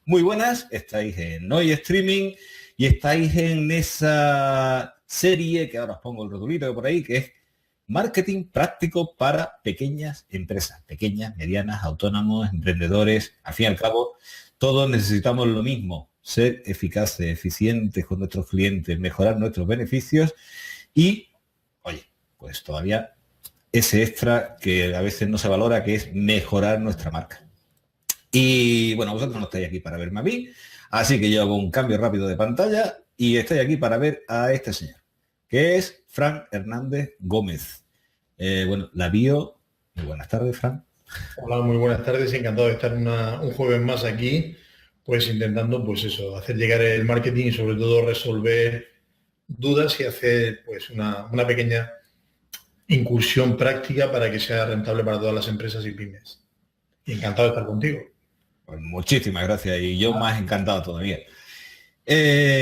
Muy buenas, estáis en Hoy Streaming y estáis en esa serie que ahora os pongo el rotulito por ahí, que es Marketing Práctico para Pequeñas Empresas, pequeñas, medianas, autónomos, emprendedores. Al fin y al cabo, todos necesitamos lo mismo, ser eficaces, eficientes con nuestros clientes, mejorar nuestros beneficios y, oye, pues todavía ese extra que a veces no se valora, que es mejorar nuestra marca. Y bueno, vosotros no estáis aquí para verme a mí, así que yo hago un cambio rápido de pantalla y estoy aquí para ver a este señor, que es Fran Hernández Gómez. Bueno, la bio. Muy buenas tardes, Fran. Hola, muy buenas tardes. Encantado de estar un jueves más aquí, pues intentando, pues eso, hacer llegar el marketing y sobre todo resolver dudas y hacer pues una pequeña incursión práctica para que sea rentable para todas las empresas y pymes. Y encantado de estar contigo. Pues muchísimas gracias y yo más encantado todavía.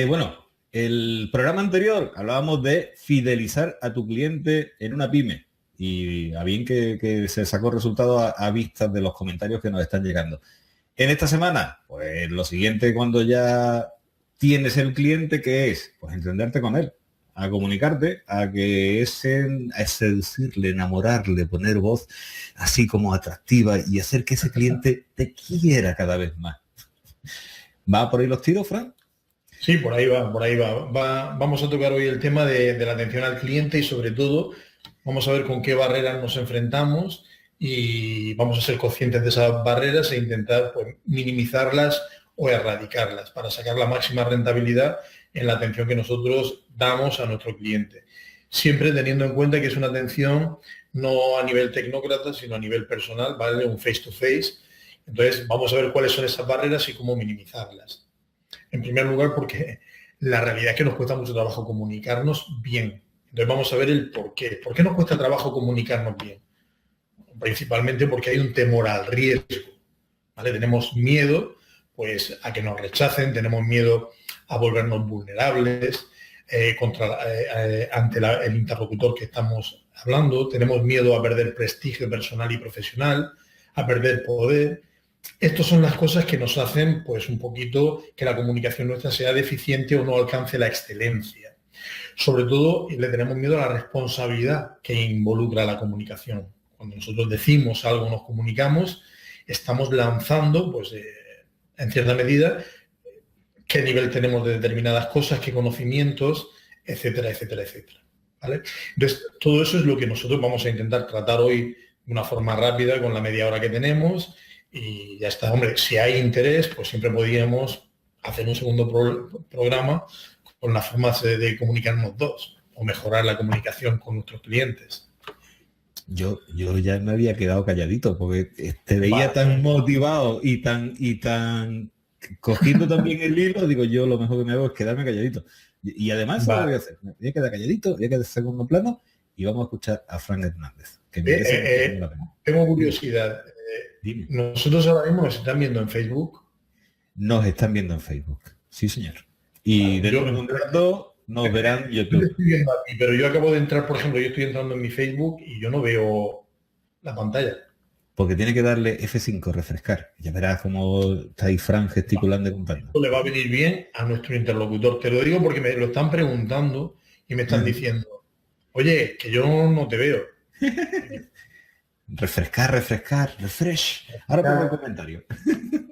Bueno, el programa anterior hablábamos de fidelizar a tu cliente en una pyme y a bien que se sacó resultado a vistas de los comentarios que nos están llegando. En esta semana, pues lo siguiente cuando ya tienes el cliente, ¿qué es? Pues entenderte con él, a comunicarte, a seducirle, enamorarle, poner voz así como atractiva y hacer que ese cliente te quiera cada vez más. ¿Va por ahí los tiros, Fran? Sí, por ahí va. Vamos a tocar hoy el tema de la atención al cliente y sobre todo vamos a ver con qué barreras nos enfrentamos y vamos a ser conscientes de esas barreras e intentar pues, minimizarlas o erradicarlas para sacar la máxima rentabilidad en la atención que nosotros damos a nuestro cliente. Siempre teniendo en cuenta que es una atención no a nivel tecnócrata, sino a nivel personal, ¿vale? Un face to face. Entonces, vamos a ver cuáles son esas barreras y cómo minimizarlas. En primer lugar, porque la realidad es que nos cuesta mucho trabajo comunicarnos bien. Entonces, vamos a ver el por qué. ¿Por qué nos cuesta trabajo comunicarnos bien? Principalmente porque hay un temor al riesgo, ¿vale? Tenemos miedo pues, a que nos rechacen, tenemos miedo a volvernos vulnerables ante el interlocutor que estamos hablando, tenemos miedo a perder prestigio personal y profesional, a perder poder. Estas son las cosas que nos hacen pues, un poquito que la comunicación nuestra sea deficiente o no alcance la excelencia. Sobre todo, le tenemos miedo a la responsabilidad que involucra la comunicación. Cuando nosotros decimos algo, nos comunicamos, estamos lanzando, pues, en cierta medida, qué nivel tenemos de determinadas cosas, qué conocimientos, etcétera, etcétera, etcétera. ¿Vale? Entonces, todo eso es lo que nosotros vamos a intentar tratar hoy de una forma rápida, con la media hora que tenemos, y ya está. Hombre, si hay interés, pues siempre podríamos hacer un segundo programa con las formas de comunicarnos dos, o mejorar la comunicación con nuestros clientes. Yo ya me había quedado calladito porque te veía tan motivado y tan cogiendo también el hilo, digo yo lo mejor que me hago es quedarme calladito. Y además lo voy a hacer, me voy a quedar calladito, voy a quedar en segundo plano y vamos a escuchar a Fran Hernández. Que tengo curiosidad. Dime. ¿Nosotros ahora mismo nos están viendo en Facebook? Nos están viendo en Facebook, sí señor. Y dentro de un rato nos verán en YouTube. Estoy viendo aquí, pero yo acabo de entrar, por ejemplo, yo estoy entrando en mi Facebook y yo no veo la pantalla. Porque tiene que darle F5, refrescar. Ya verás cómo está ahí Fran gesticulando y contando. Esto le va a venir bien a nuestro interlocutor. Te lo digo porque me lo están preguntando y me están diciendo, oye, que yo no te veo. Refrescar, refresh. Ahora pongo el comentario.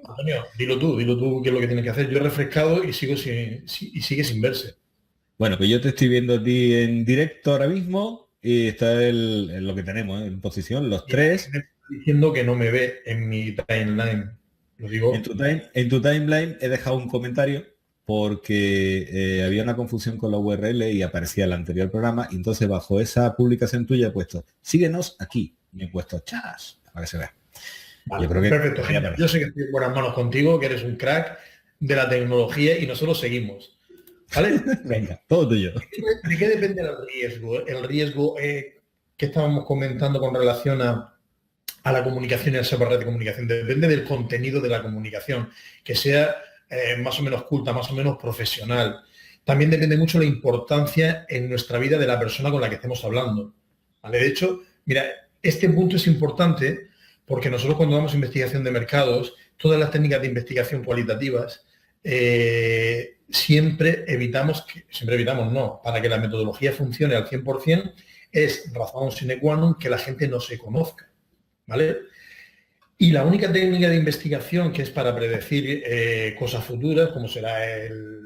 Antonio, dilo tú qué es lo que tienes que hacer. Yo he refrescado y sigue sin verse. Bueno, pues yo te estoy viendo a ti en directo ahora mismo y está lo que tenemos en posición, los tres. Me está diciendo que no me ve en mi timeline. Lo digo. En tu timeline he dejado un comentario porque había una confusión con la URL y aparecía el anterior programa y entonces bajo esa publicación tuya he puesto síguenos aquí y he puesto chas para que se vea. Vale, yo creo que perfecto, genial. Yo sé que estoy en buenas manos contigo, que eres un crack de la tecnología y nosotros seguimos. ¿Vale? Venga, todo tuyo. ¿De qué depende el riesgo? El riesgo que estábamos comentando con relación a la comunicación y a esa barrera de comunicación. Depende del contenido de la comunicación, que sea más o menos culta, más o menos profesional. También depende mucho la importancia en nuestra vida de la persona con la que estemos hablando. ¿Vale? De hecho, mira, este punto es importante porque nosotros cuando damos investigación de mercados, todas las técnicas de investigación cualitativas, siempre evitamos, para que la metodología funcione al 100%, es razón sine qua non que la gente no se conozca, ¿vale? Y la única técnica de investigación que es para predecir cosas futuras, como será el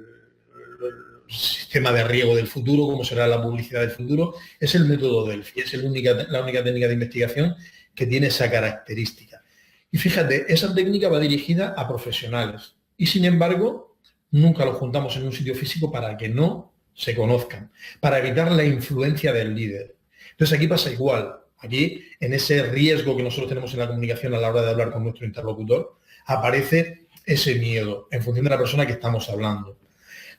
sistema de riego del futuro, como será la publicidad del futuro, es el método Delphi, es la única técnica de investigación que tiene esa característica. Y fíjate, esa técnica va dirigida a profesionales y, sin embargo, nunca los juntamos en un sitio físico para que no se conozcan, para evitar la influencia del líder. Entonces aquí pasa igual. Aquí, en ese riesgo que nosotros tenemos en la comunicación a la hora de hablar con nuestro interlocutor, aparece ese miedo en función de la persona que estamos hablando.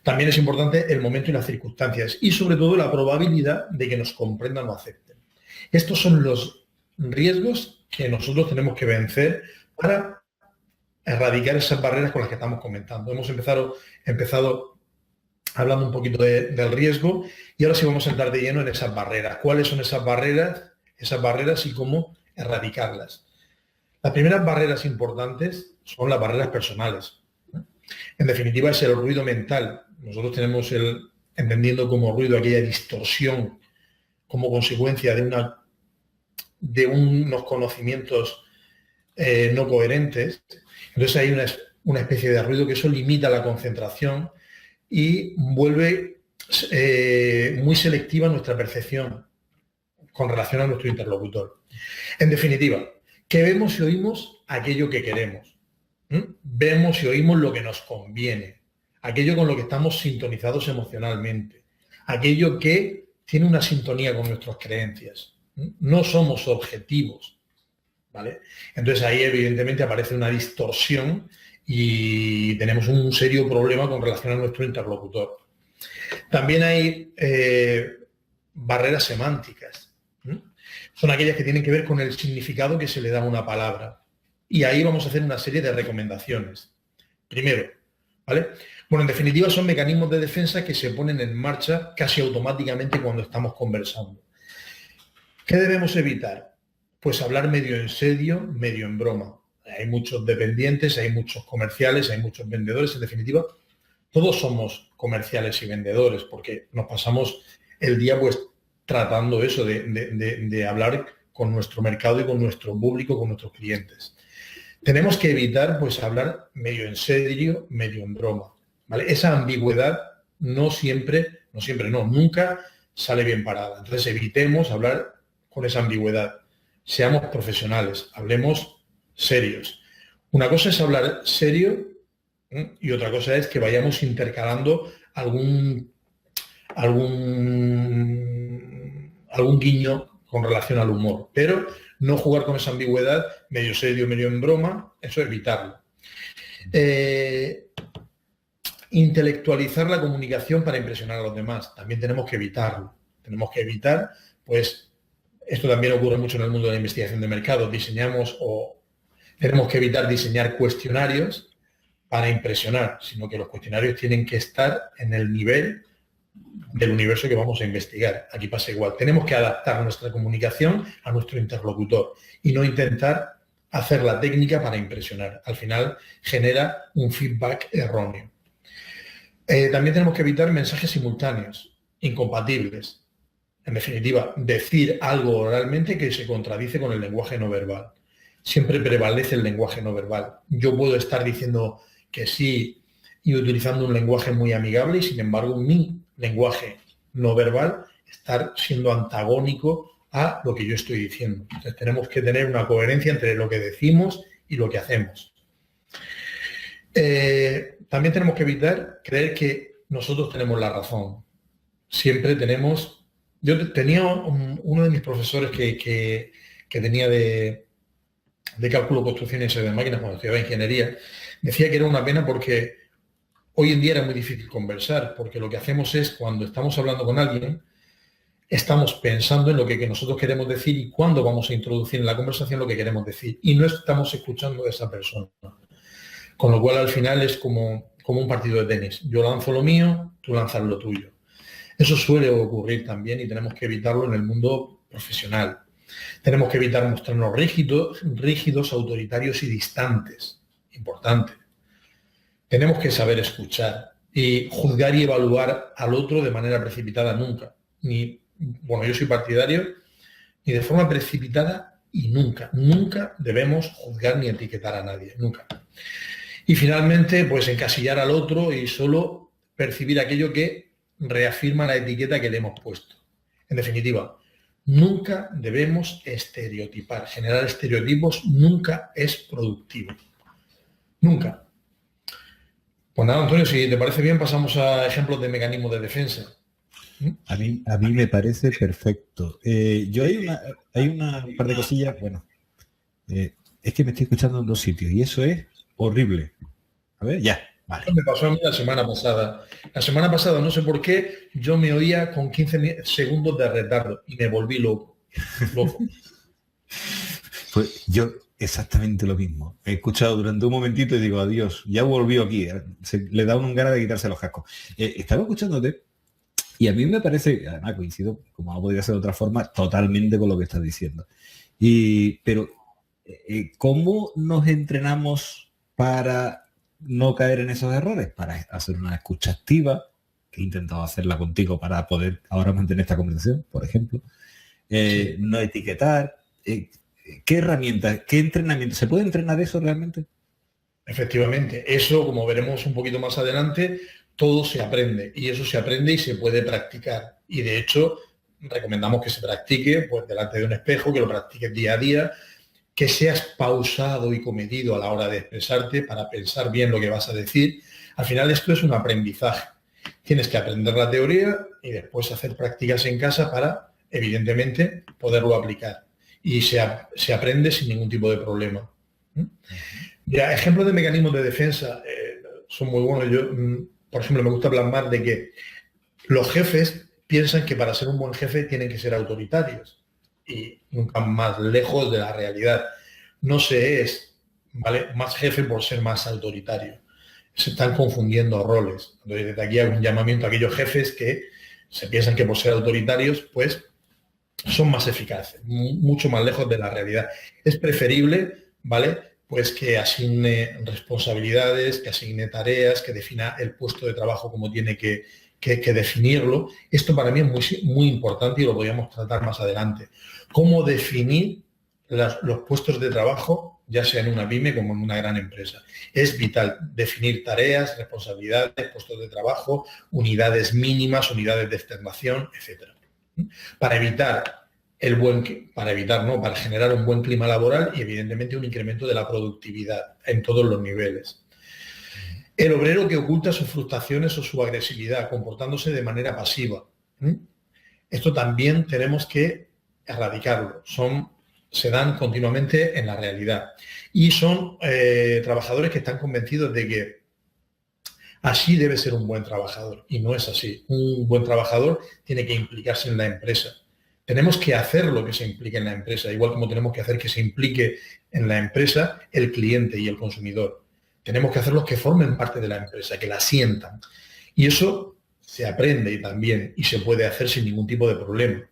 También es importante el momento y las circunstancias y, sobre todo, la probabilidad de que nos comprendan o acepten. Estos son los riesgos que nosotros tenemos que vencer para erradicar esas barreras con las que estamos comentando. Hemos empezado hablando un poquito del riesgo y ahora sí vamos a entrar de lleno en esas barreras. ¿Cuáles son esas barreras y cómo erradicarlas? Las primeras barreras importantes son las barreras personales. En definitiva, es el ruido mental. Nosotros tenemos entendiendo como ruido aquella distorsión como consecuencia de unos conocimientos no coherentes. Entonces hay una especie de ruido que eso limita la concentración y vuelve muy selectiva nuestra percepción con relación a nuestro interlocutor. En definitiva, que vemos y oímos aquello que queremos. Vemos y oímos lo que nos conviene, aquello con lo que estamos sintonizados emocionalmente, aquello que tiene una sintonía con nuestras creencias. No somos objetivos, ¿vale? Entonces ahí evidentemente aparece una distorsión y tenemos un serio problema con relación a nuestro interlocutor. También hay barreras semánticas. Son aquellas que tienen que ver con el significado que se le da a una palabra. Y ahí vamos a hacer una serie de recomendaciones. Primero, ¿vale? Bueno, en definitiva son mecanismos de defensa que se ponen en marcha casi automáticamente cuando estamos conversando. ¿Qué debemos evitar? Pues hablar medio en serio, medio en broma. Hay muchos dependientes, hay muchos comerciales, hay muchos vendedores. En definitiva, todos somos comerciales y vendedores porque nos pasamos el día pues tratando eso de hablar con nuestro mercado y con nuestro público, con nuestros clientes. Tenemos que evitar pues hablar medio en serio, medio en broma, ¿vale? Esa ambigüedad nunca sale bien parada. Entonces evitemos hablar con esa ambigüedad. Seamos profesionales, hablemos serios. Una cosa es hablar serio y otra cosa es que vayamos intercalando algún guiño con relación al humor, pero no jugar con esa ambigüedad, medio serio, medio en broma, eso evitarlo. Intelectualizar la comunicación para impresionar a los demás, también tenemos que evitarlo. Tenemos que evitar, pues, esto también ocurre mucho en el mundo de la investigación de mercado, tenemos que evitar diseñar cuestionarios para impresionar, sino que los cuestionarios tienen que estar en el nivel del universo que vamos a investigar. Aquí pasa igual. Tenemos que adaptar nuestra comunicación a nuestro interlocutor y no intentar hacer la técnica para impresionar. Al final genera un feedback erróneo. También tenemos que evitar mensajes simultáneos, incompatibles. En definitiva, decir algo oralmente que se contradice con el lenguaje no verbal. Siempre prevalece el lenguaje no verbal. Yo puedo estar diciendo que sí y utilizando un lenguaje muy amigable y, sin embargo, mi lenguaje no verbal estar siendo antagónico a lo que yo estoy diciendo. Entonces, tenemos que tener una coherencia entre lo que decimos y lo que hacemos. También tenemos que evitar creer que nosotros tenemos la razón. Siempre tenemos... Yo tenía uno de mis profesores que tenía de cálculo, construcción y diseño de máquinas cuando estudiaba ingeniería, decía que era una pena porque hoy en día era muy difícil conversar, porque lo que hacemos es, cuando estamos hablando con alguien, estamos pensando en lo que nosotros queremos decir y cuándo vamos a introducir en la conversación lo que queremos decir, y no estamos escuchando a esa persona. Con lo cual, al final, es como un partido de tenis. Yo lanzo lo mío, tú lanzas lo tuyo. Eso suele ocurrir también y tenemos que evitarlo en el mundo profesional. Tenemos que evitar mostrarnos rígidos, autoritarios y distantes. importante. Tenemos que saber escuchar y juzgar y evaluar al otro de manera precipitada nunca. Yo soy partidario ni de forma precipitada y nunca debemos juzgar ni etiquetar a nadie, nunca. Y finalmente, pues encasillar al otro y solo percibir aquello que reafirma la etiqueta que le hemos puesto. En definitiva, nunca debemos estereotipar. Generar estereotipos nunca es productivo. Nunca. Pues nada, Antonio, si te parece bien, pasamos a ejemplos de mecanismos de defensa. A mí me parece perfecto. Yo hay una par de cosillas, es que me estoy escuchando en 2 sitios y eso es horrible. A ver, ya, vale. Me pasó a mí la semana pasada. La semana pasada, no sé por qué, yo me oía con 15 segundos de retardo y me volví loco. Pues yo exactamente lo mismo. He escuchado durante un momentito y digo, adiós, ya volvió aquí. Le da un ganas de quitarse los cascos. Estaba escuchándote y a mí me parece, además coincido, como no podría ser de otra forma, totalmente con lo que estás diciendo. Pero, ¿cómo nos entrenamos para no caer en esos errores? Para hacer una escucha activa, que he intentado hacerla contigo para poder ahora mantener esta conversación, por ejemplo. Sí. No etiquetar. ¿Qué herramientas, qué entrenamiento? ¿Se puede entrenar eso realmente? Efectivamente. Eso, como veremos un poquito más adelante, todo se aprende. Y eso se aprende y se puede practicar. Y de hecho, recomendamos que se practique pues, delante de un espejo, que lo practiques día a día, que seas pausado y comedido a la hora de expresarte para pensar bien lo que vas a decir. Al final esto es un aprendizaje. Tienes que aprender la teoría y después hacer prácticas en casa para, evidentemente, poderlo aplicar. Y se aprende sin ningún tipo de problema. Ya, ejemplos de mecanismos de defensa son muy buenos. Yo, por ejemplo, me gusta plasmar de que los jefes piensan que para ser un buen jefe tienen que ser autoritarios. Y nunca más lejos de la realidad. No se es, ¿vale?, más jefe por ser más autoritario. Se están confundiendo roles. Entonces, desde aquí hay un llamamiento a aquellos jefes que se piensan que por ser autoritarios, pues, son más eficaces, mucho más lejos de la realidad. Es preferible, ¿vale?, pues que asigne responsabilidades, que asigne tareas, que defina el puesto de trabajo como tiene que definirlo. Esto para mí es muy, muy importante y lo podríamos tratar más adelante. Cómo definir los puestos de trabajo, ya sea en una pyme como en una gran empresa. Es vital definir tareas, responsabilidades, puestos de trabajo, unidades mínimas, unidades de externación, etc. Para generar un buen clima laboral y evidentemente un incremento de la productividad en todos los niveles. El obrero que oculta sus frustraciones o su agresividad, comportándose de manera pasiva. Esto también tenemos que erradicarlo. Se dan continuamente en la realidad. Y son trabajadores que están convencidos de que así debe ser un buen trabajador. Y no es así. Un buen trabajador tiene que implicarse en la empresa. Tenemos que hacer lo que se implique en la empresa, igual como tenemos que hacer que se implique en la empresa el cliente y el consumidor. Tenemos que hacerlos que formen parte de la empresa, que la sientan. Y eso se aprende también y se puede hacer sin ningún tipo de problema.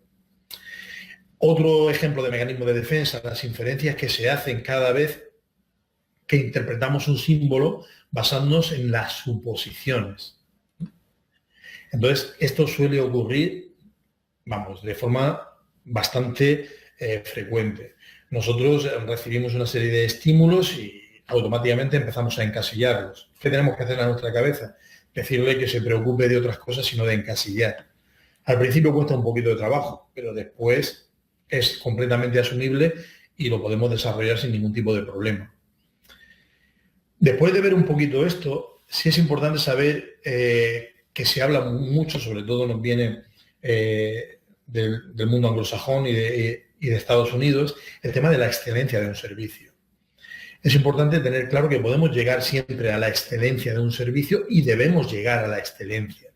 Otro ejemplo de mecanismo de defensa, las inferencias que se hacen cada vez que interpretamos un símbolo basándonos en las suposiciones. Entonces, esto suele ocurrir, de forma bastante frecuente. Nosotros recibimos una serie de estímulos y automáticamente empezamos a encasillarlos. ¿Qué tenemos que hacer en nuestra cabeza? Decirle que se preocupe de otras cosas y no de encasillar. Al principio cuesta un poquito de trabajo, pero después es completamente asumible y lo podemos desarrollar sin ningún tipo de problema. Después de ver un poquito esto, sí es importante saber que se habla mucho, sobre todo nos viene del mundo anglosajón y de Estados Unidos, el tema de la excelencia de un servicio. Es importante tener claro que podemos llegar siempre a la excelencia de un servicio y debemos llegar a la excelencia.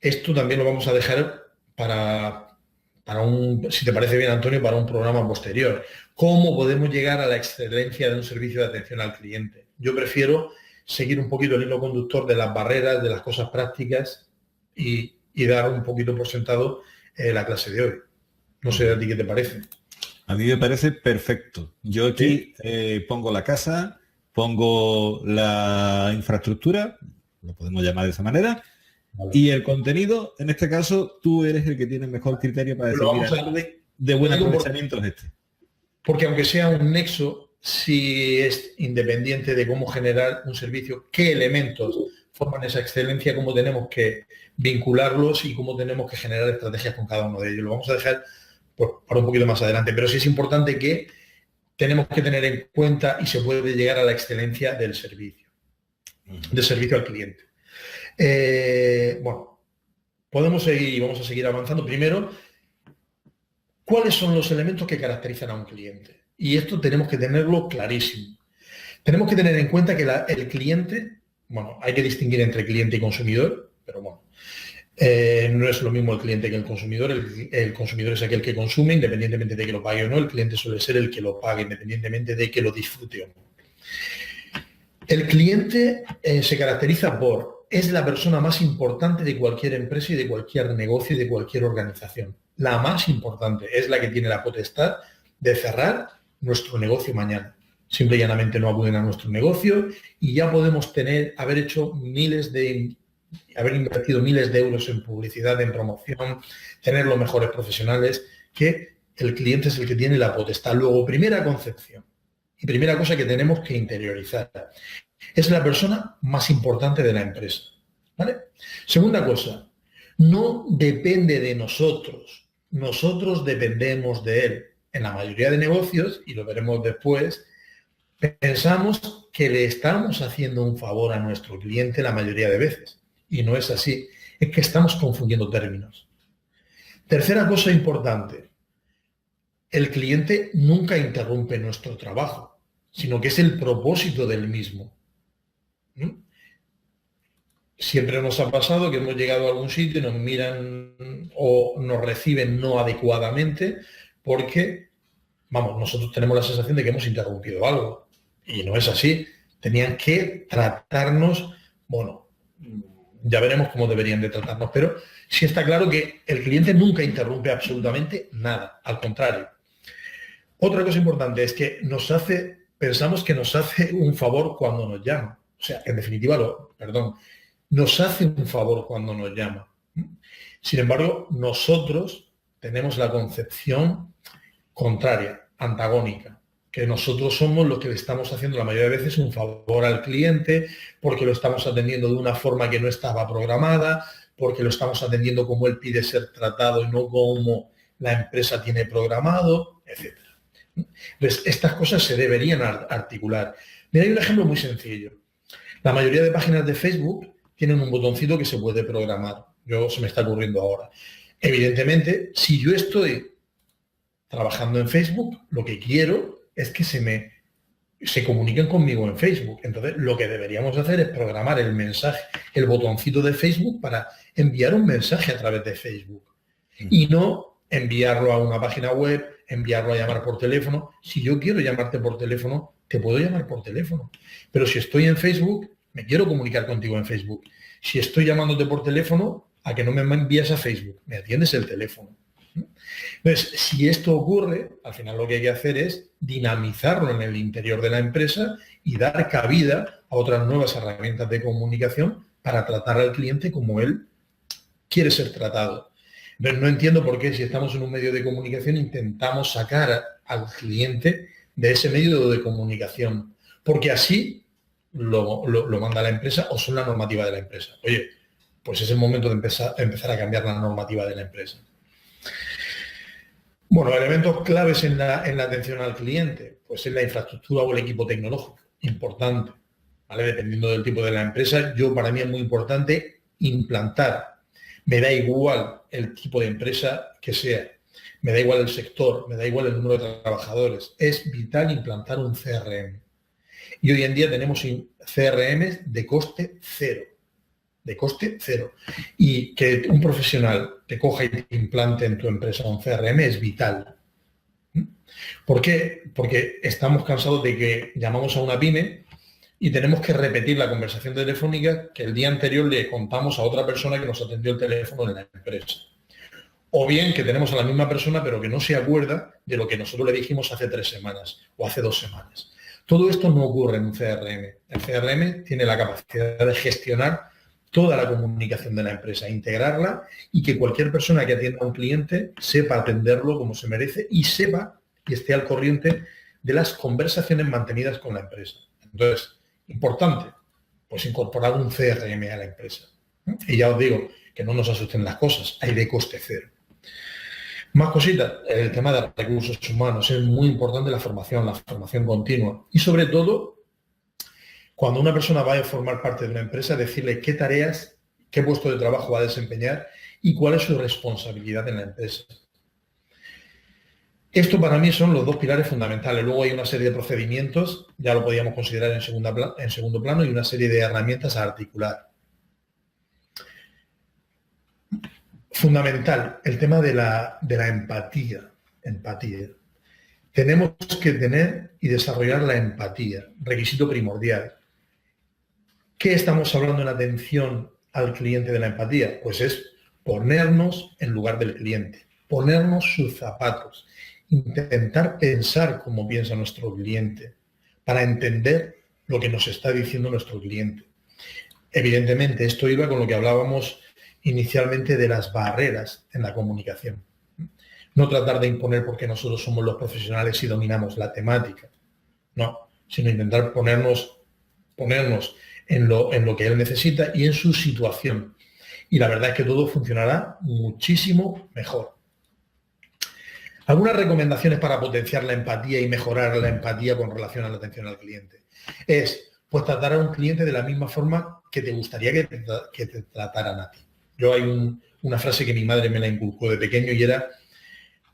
Esto también lo vamos a dejar para si te parece bien, Antonio, para un programa posterior. ¿Cómo podemos llegar a la excelencia de un servicio de atención al cliente? Yo prefiero seguir un poquito el hilo conductor de las barreras, de las cosas prácticas y dar un poquito por sentado la clase de hoy. No sé a ti qué te parece. A mí me parece perfecto. Yo aquí pongo la casa, pongo la infraestructura, lo podemos llamar de esa manera, Vale. y el contenido, en este caso, tú eres el que tiene mejor criterio para decir, mira, el orden de buen aprovechamiento es este. Porque aunque sea un nexo, si es independiente de cómo generar un servicio, qué elementos forman esa excelencia, cómo tenemos que vincularlos y cómo tenemos que generar estrategias con cada uno de ellos. Lo vamos a dejar para un poquito más adelante, pero sí es importante que tenemos que tener en cuenta y se puede llegar a la excelencia del servicio al cliente. Bueno, podemos seguir y vamos a seguir avanzando. Primero, ¿cuáles son los elementos que caracterizan a un cliente? Y esto tenemos que tenerlo clarísimo. Tenemos que tener en cuenta que el cliente, bueno, hay que distinguir entre cliente y consumidor, pero bueno, no es lo mismo el cliente que el consumidor. El consumidor es aquel que consume, independientemente de que lo pague o no. El cliente suele ser el que lo pague, independientemente de que lo disfrute o no. El cliente se caracteriza por, es la persona más importante de cualquier empresa y de cualquier negocio y de cualquier organización. La más importante, es la que tiene la potestad de cerrar nuestro negocio mañana. Simple y llanamente no acuden a nuestro negocio y ya podemos haber invertido miles de euros en publicidad, en promoción, tener los mejores profesionales, que el cliente es el que tiene la potestad. Luego, primera concepción y primera cosa que tenemos que interiorizar, es la persona más importante de la empresa, ¿vale? Segunda cosa, no depende de nosotros, nosotros dependemos de él. En la mayoría de negocios, y lo veremos después, pensamos que le estamos haciendo un favor a nuestro cliente la mayoría de veces. Y no es así. Es que estamos confundiendo términos. Tercera cosa importante. El cliente nunca interrumpe nuestro trabajo, sino que es el propósito del mismo. Siempre nos ha pasado que hemos llegado a algún sitio y nos miran o nos reciben no adecuadamente porque, vamos, nosotros tenemos la sensación de que hemos interrumpido algo. Y no es así. Tenían que tratarnos, bueno, ya veremos cómo deberían de tratarnos, pero sí está claro que el cliente nunca interrumpe absolutamente nada, al contrario. Otra cosa importante es que pensamos que nos hace un favor cuando nos llama. O sea, en definitiva, nos hace un favor cuando nos llama. Sin embargo, nosotros tenemos la concepción contraria, antagónica, que nosotros somos los que le estamos haciendo la mayoría de veces un favor al cliente, porque lo estamos atendiendo de una forma que no estaba programada, porque lo estamos atendiendo como él pide ser tratado y no como la empresa tiene programado, etc. Entonces, estas cosas se deberían articular. Mira, hay un ejemplo muy sencillo. La mayoría de páginas de Facebook tienen un botoncito que se puede programar. Se me está ocurriendo ahora. Evidentemente, si yo estoy trabajando en Facebook, lo que quiero es que se comuniquen conmigo en Facebook. Entonces, lo que deberíamos hacer es programar el mensaje, el botoncito de Facebook para enviar un mensaje a través de Facebook. Y no enviarlo a una página web, enviarlo a llamar por teléfono. Si yo quiero llamarte por teléfono, te puedo llamar por teléfono. Pero si estoy en Facebook, me quiero comunicar contigo en Facebook. Si estoy llamándote por teléfono, a que no me envías a Facebook, me atiendes el teléfono. Entonces, si esto ocurre, al final lo que hay que hacer es dinamizarlo en el interior de la empresa y dar cabida a otras nuevas herramientas de comunicación para tratar al cliente como él quiere ser tratado. Entonces, no entiendo por qué, si estamos en un medio de comunicación, intentamos sacar al cliente de ese medio de comunicación, porque así lo manda la empresa o son la normativa de la empresa. Oye, pues es el momento de empezar a cambiar la normativa de la empresa. Bueno, elementos claves en la atención al cliente, pues es la infraestructura o el equipo tecnológico, importante, ¿vale? Dependiendo del tipo de la empresa, para mí es muy importante implantar. Me da igual el tipo de empresa que sea, me da igual el sector, me da igual el número de trabajadores. Es vital implantar un CRM. Y hoy en día tenemos CRM de coste cero. De coste cero. Y que un profesional te coja y te implante en tu empresa un CRM es vital. ¿Por qué? Porque estamos cansados de que llamamos a una pyme y tenemos que repetir la conversación telefónica que el día anterior le contamos a otra persona que nos atendió el teléfono en la empresa. O bien que tenemos a la misma persona pero que no se acuerda de lo que nosotros le dijimos hace 3 semanas o hace 2 semanas. Todo esto no ocurre en un CRM. El CRM tiene la capacidad de gestionar toda la comunicación de la empresa, integrarla y que cualquier persona que atienda a un cliente sepa atenderlo como se merece y sepa y esté al corriente de las conversaciones mantenidas con la empresa. Entonces, importante, pues incorporar un CRM a la empresa. Y ya os digo, que no nos asusten las cosas, hay de coste cero. Más cositas, el tema de recursos humanos, es muy importante la formación continua y sobre todo cuando una persona vaya a formar parte de una empresa, decirle qué tareas, qué puesto de trabajo va a desempeñar y cuál es su responsabilidad en la empresa. Esto para mí son los 2 pilares fundamentales. Luego hay una serie de procedimientos, ya lo podíamos considerar en segundo plano, y una serie de herramientas a articular. Fundamental, el tema de la empatía. Tenemos que tener y desarrollar la empatía, requisito primordial. ¿Qué estamos hablando en atención al cliente de la empatía? Pues es ponernos en lugar del cliente, ponernos sus zapatos, intentar pensar como piensa nuestro cliente para entender lo que nos está diciendo nuestro cliente. Evidentemente, esto iba con lo que hablábamos inicialmente de las barreras en la comunicación. No tratar de imponer porque nosotros somos los profesionales y dominamos la temática, no, sino intentar ponernos en lo que él necesita y en su situación. Y la verdad es que todo funcionará muchísimo mejor. Algunas recomendaciones para potenciar la empatía y mejorar la empatía con relación a la atención al cliente. Pues tratar a un cliente de la misma forma que te gustaría que te trataran a ti. Yo hay una frase que mi madre me la inculcó de pequeño y era: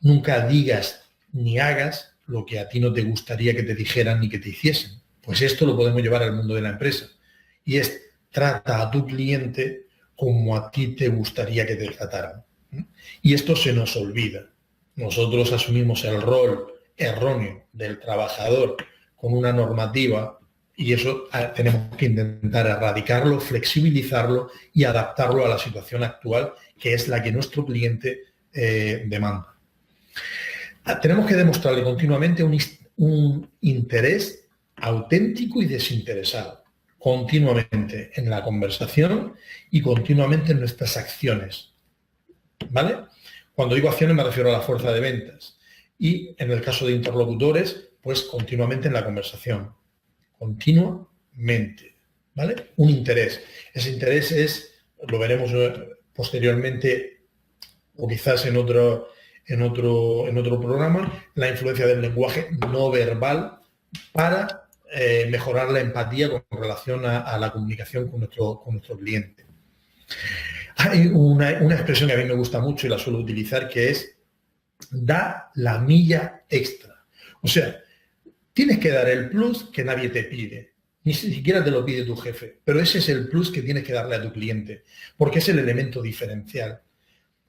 nunca digas ni hagas lo que a ti no te gustaría que te dijeran ni que te hiciesen. Pues esto lo podemos llevar al mundo de la empresa. Y es: trata a tu cliente como a ti te gustaría que te trataran. Y esto se nos olvida. Nosotros asumimos el rol erróneo del trabajador con una normativa y eso tenemos que intentar erradicarlo, flexibilizarlo y adaptarlo a la situación actual, que es la que nuestro cliente demanda. Tenemos que demostrarle continuamente un interés auténtico y desinteresado, continuamente en la conversación y continuamente en nuestras acciones. ¿Vale? Cuando digo acciones me refiero a la fuerza de ventas y en el caso de interlocutores, pues continuamente en la conversación. Continuamente. ¿Vale? Un interés. Ese interés es, lo veremos posteriormente o quizás en otro programa, la influencia del lenguaje no verbal para mejorar la empatía con relación a la comunicación con nuestro cliente. Hay una expresión que a mí me gusta mucho y la suelo utilizar, que es: da la milla extra. O sea, tienes que dar el plus que nadie te pide. Ni siquiera te lo pide tu jefe, pero ese es el plus que tienes que darle a tu cliente, porque es el elemento diferencial.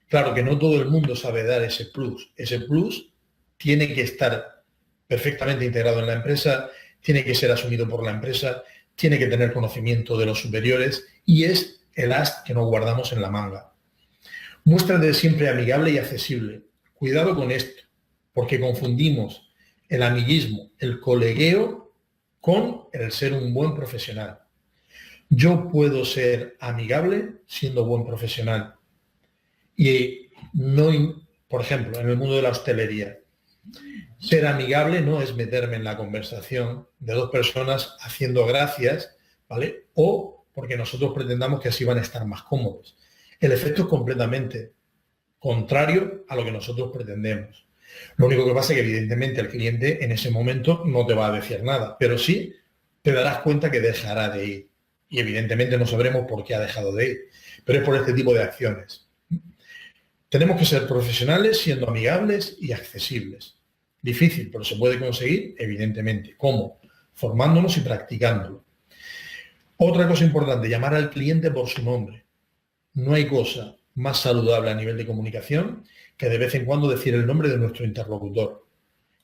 Claro que no todo el mundo sabe dar ese plus. Ese plus tiene que estar perfectamente integrado en la empresa, tiene que ser asumido por la empresa, tiene que tener conocimiento de los superiores y es el as que nos guardamos en la manga. Muéstrate siempre amigable y accesible. Cuidado con esto, porque confundimos el amiguismo, el colegueo, con el ser un buen profesional. Yo puedo ser amigable siendo buen profesional. Y no, por ejemplo, en el mundo de la hostelería, ser amigable no es meterme en la conversación de 2 personas haciendo gracias, ¿vale? O porque nosotros pretendamos que así van a estar más cómodos. El efecto es completamente contrario a lo que nosotros pretendemos. Lo único que pasa es que evidentemente el cliente en ese momento no te va a decir nada, pero sí te darás cuenta que dejará de ir. Y evidentemente no sabremos por qué ha dejado de ir, pero es por este tipo de acciones. Tenemos que ser profesionales siendo amigables y accesibles. Difícil, pero se puede conseguir, evidentemente. ¿Cómo? Formándonos y practicándolo. Otra cosa importante, llamar al cliente por su nombre. No hay cosa más saludable a nivel de comunicación que de vez en cuando decir el nombre de nuestro interlocutor.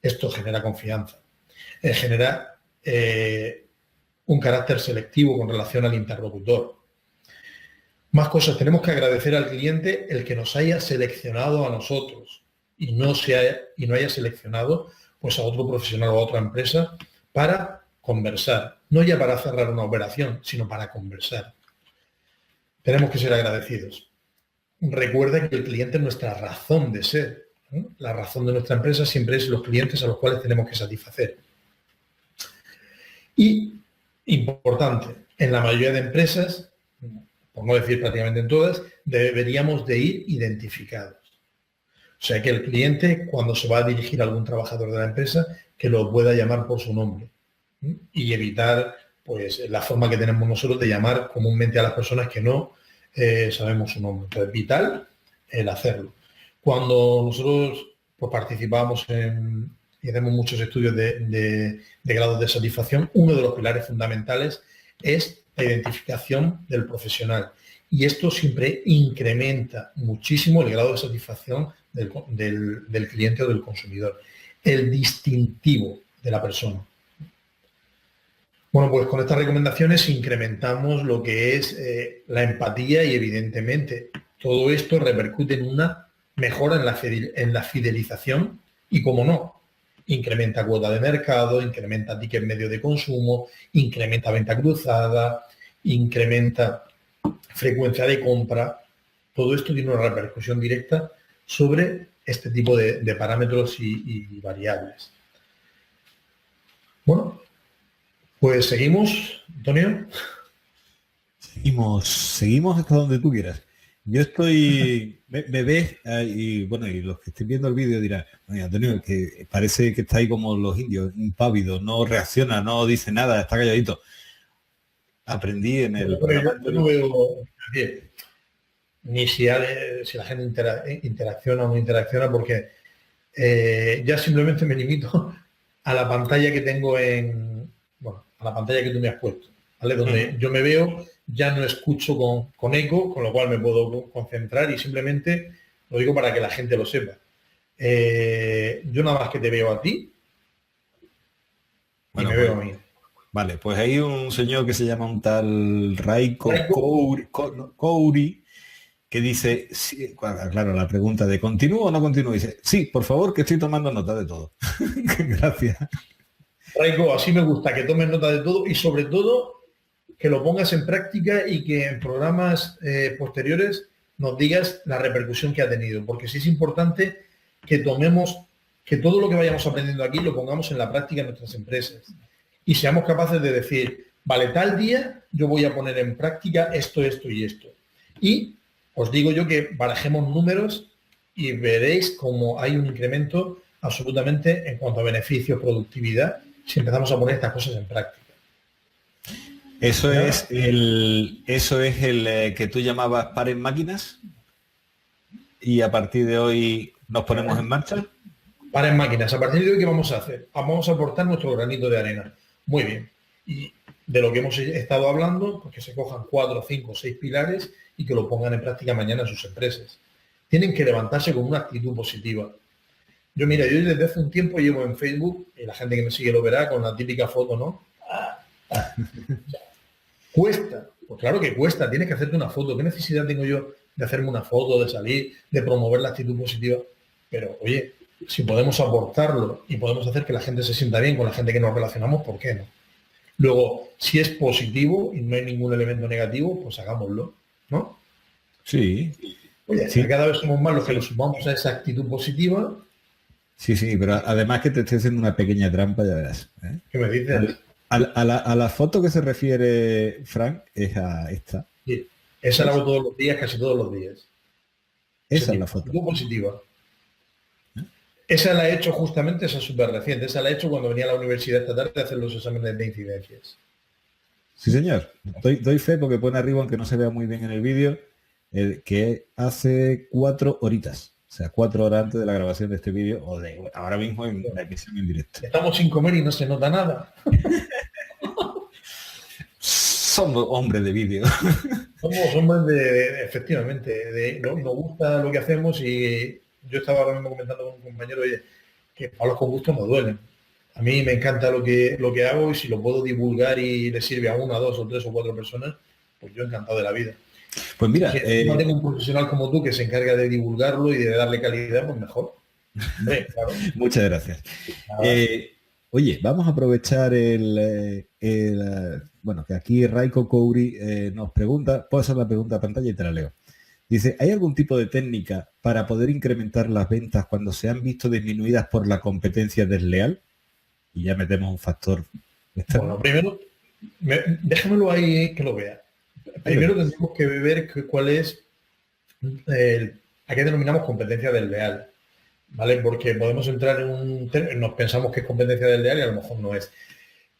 Esto genera confianza, genera un carácter selectivo con relación al interlocutor. Más cosas, tenemos que agradecer al cliente el que nos haya seleccionado a nosotros y no haya seleccionado pues a otro profesional o a otra empresa para conversar, no ya para cerrar una operación, sino para conversar. Tenemos que ser agradecidos. Recuerda que el cliente es nuestra razón de ser, ¿no? La razón de nuestra empresa siempre es los clientes a los cuales tenemos que satisfacer. Y, importante, en la mayoría de empresas, por no decir prácticamente en todas, deberíamos de ir identificados. O sea, que el cliente, cuando se va a dirigir a algún trabajador de la empresa, que lo pueda llamar por su nombre. Y evitar, pues, la forma que tenemos nosotros de llamar comúnmente a las personas que no sabemos su nombre. Entonces, vital el hacerlo. Cuando nosotros pues, participamos y hacemos muchos estudios de grados de satisfacción, uno de los pilares fundamentales es la identificación del profesional. Y esto siempre incrementa muchísimo el grado de satisfacción del cliente o del consumidor. El distintivo de la persona. Bueno, pues con estas recomendaciones incrementamos lo que es la empatía y evidentemente todo esto repercute en una mejora en la fidelización y, como no, incrementa cuota de mercado, incrementa ticket medio de consumo, incrementa venta cruzada, incrementa frecuencia de compra. Todo esto tiene una repercusión directa sobre este tipo de parámetros y variables. Bueno, pues seguimos, Antonio. Seguimos hasta donde tú quieras. Yo estoy, me ves, y bueno, y los que estén viendo el vídeo dirán, oye, Antonio, que parece que está ahí como los indios, impávido, no reacciona, no dice nada, está calladito. Aprendí en el programa. Yo no veo bien, ni si la gente interacciona o no interacciona, porque ya simplemente me limito a la pantalla que tengo a la pantalla que tú me has puesto, ¿vale? Donde yo me veo, ya no escucho con eco, con lo cual me puedo concentrar y simplemente lo digo para que la gente lo sepa. Yo nada más que te veo a ti y me veo a mí. Vale, pues hay un señor que se llama un tal Raiko Kouri, que dice, sí, claro, la pregunta de ¿continúo o no continúo? Dice, sí, por favor, que estoy tomando nota de todo. Gracias. Raiko, así me gusta, que tomes nota de todo y sobre todo que lo pongas en práctica y que en programas posteriores nos digas la repercusión que ha tenido, porque sí es importante que que todo lo que vayamos aprendiendo aquí lo pongamos en la práctica en nuestras empresas y seamos capaces de decir, vale, tal día yo voy a poner en práctica esto, esto y esto. Y os digo yo que barajemos números y veréis cómo hay un incremento absolutamente en cuanto a beneficios, productividad, si empezamos a poner estas cosas en práctica. Eso es el que tú llamabas paren máquinas y a partir de hoy nos ponemos en marcha. Paren máquinas. A partir de hoy, ¿qué vamos a hacer? Vamos a aportar nuestro granito de arena. Muy bien. Y de lo que hemos estado hablando, pues que se cojan 4, 5, 6 pilares y que lo pongan en práctica mañana en sus empresas. Tienen que levantarse con una actitud positiva. Yo desde hace un tiempo llevo en Facebook, y la gente que me sigue lo verá, con la típica foto, ¿no? Cuesta, pues claro que cuesta, tienes que hacerte una foto. ¿Qué necesidad tengo yo de hacerme una foto, de salir, de promover la actitud positiva? Pero, oye, si podemos aportarlo y podemos hacer que la gente se sienta bien con la gente que nos relacionamos, ¿por qué no? Luego, si es positivo y no hay ningún elemento negativo, pues hagámoslo, ¿no? Sí. Oye, sí. Cada vez somos más los que nos sumamos a esa actitud positiva. Sí, pero además que te estoy haciendo una pequeña trampa, ya verás. ¿Qué me dices? A la foto que se refiere Frank es a esta. Sí, esa la hago todos los días, casi todos los días. Esa es la foto. Actitud positiva. Esa la he hecho justamente, esa es súper reciente, esa la he hecho cuando venía a la universidad esta tarde a hacer los exámenes de incidencias. Sí, señor. Doy fe porque pone arriba, aunque no se vea muy bien en el vídeo, que hace 4 horitas. O sea, 4 horas antes de la grabación de este vídeo, o de ahora mismo en la emisión en directo. Estamos sin comer y no se nota nada. Somos hombres de vídeo. Somos hombres efectivamente, nos gusta lo que hacemos y yo estaba ahora mismo comentando con un compañero, oye, que palos con gusto no duelen. A mí me encanta lo que hago y si lo puedo divulgar y le sirve a 1, 2 o 3 o 4 personas, pues yo encantado de la vida. Pues mira, Si no tengo un profesional como tú que se encarga de divulgarlo y de darle calidad, pues mejor. Hombre, claro. muchas gracias. Nada. Oye, vamos a aprovechar bueno, que aquí Raiko Kouri nos pregunta, puedo hacer la pregunta a pantalla y te la leo. Dice, ¿hay algún tipo de técnica para poder incrementar las ventas cuando se han visto disminuidas por la competencia desleal? Y ya metemos un factor externo. Bueno, primero, déjamelo ahí que lo vea. Primero tendremos que ver cuál es, a qué denominamos competencia desleal, ¿vale? Porque podemos entrar nos pensamos que es competencia desleal y a lo mejor no es.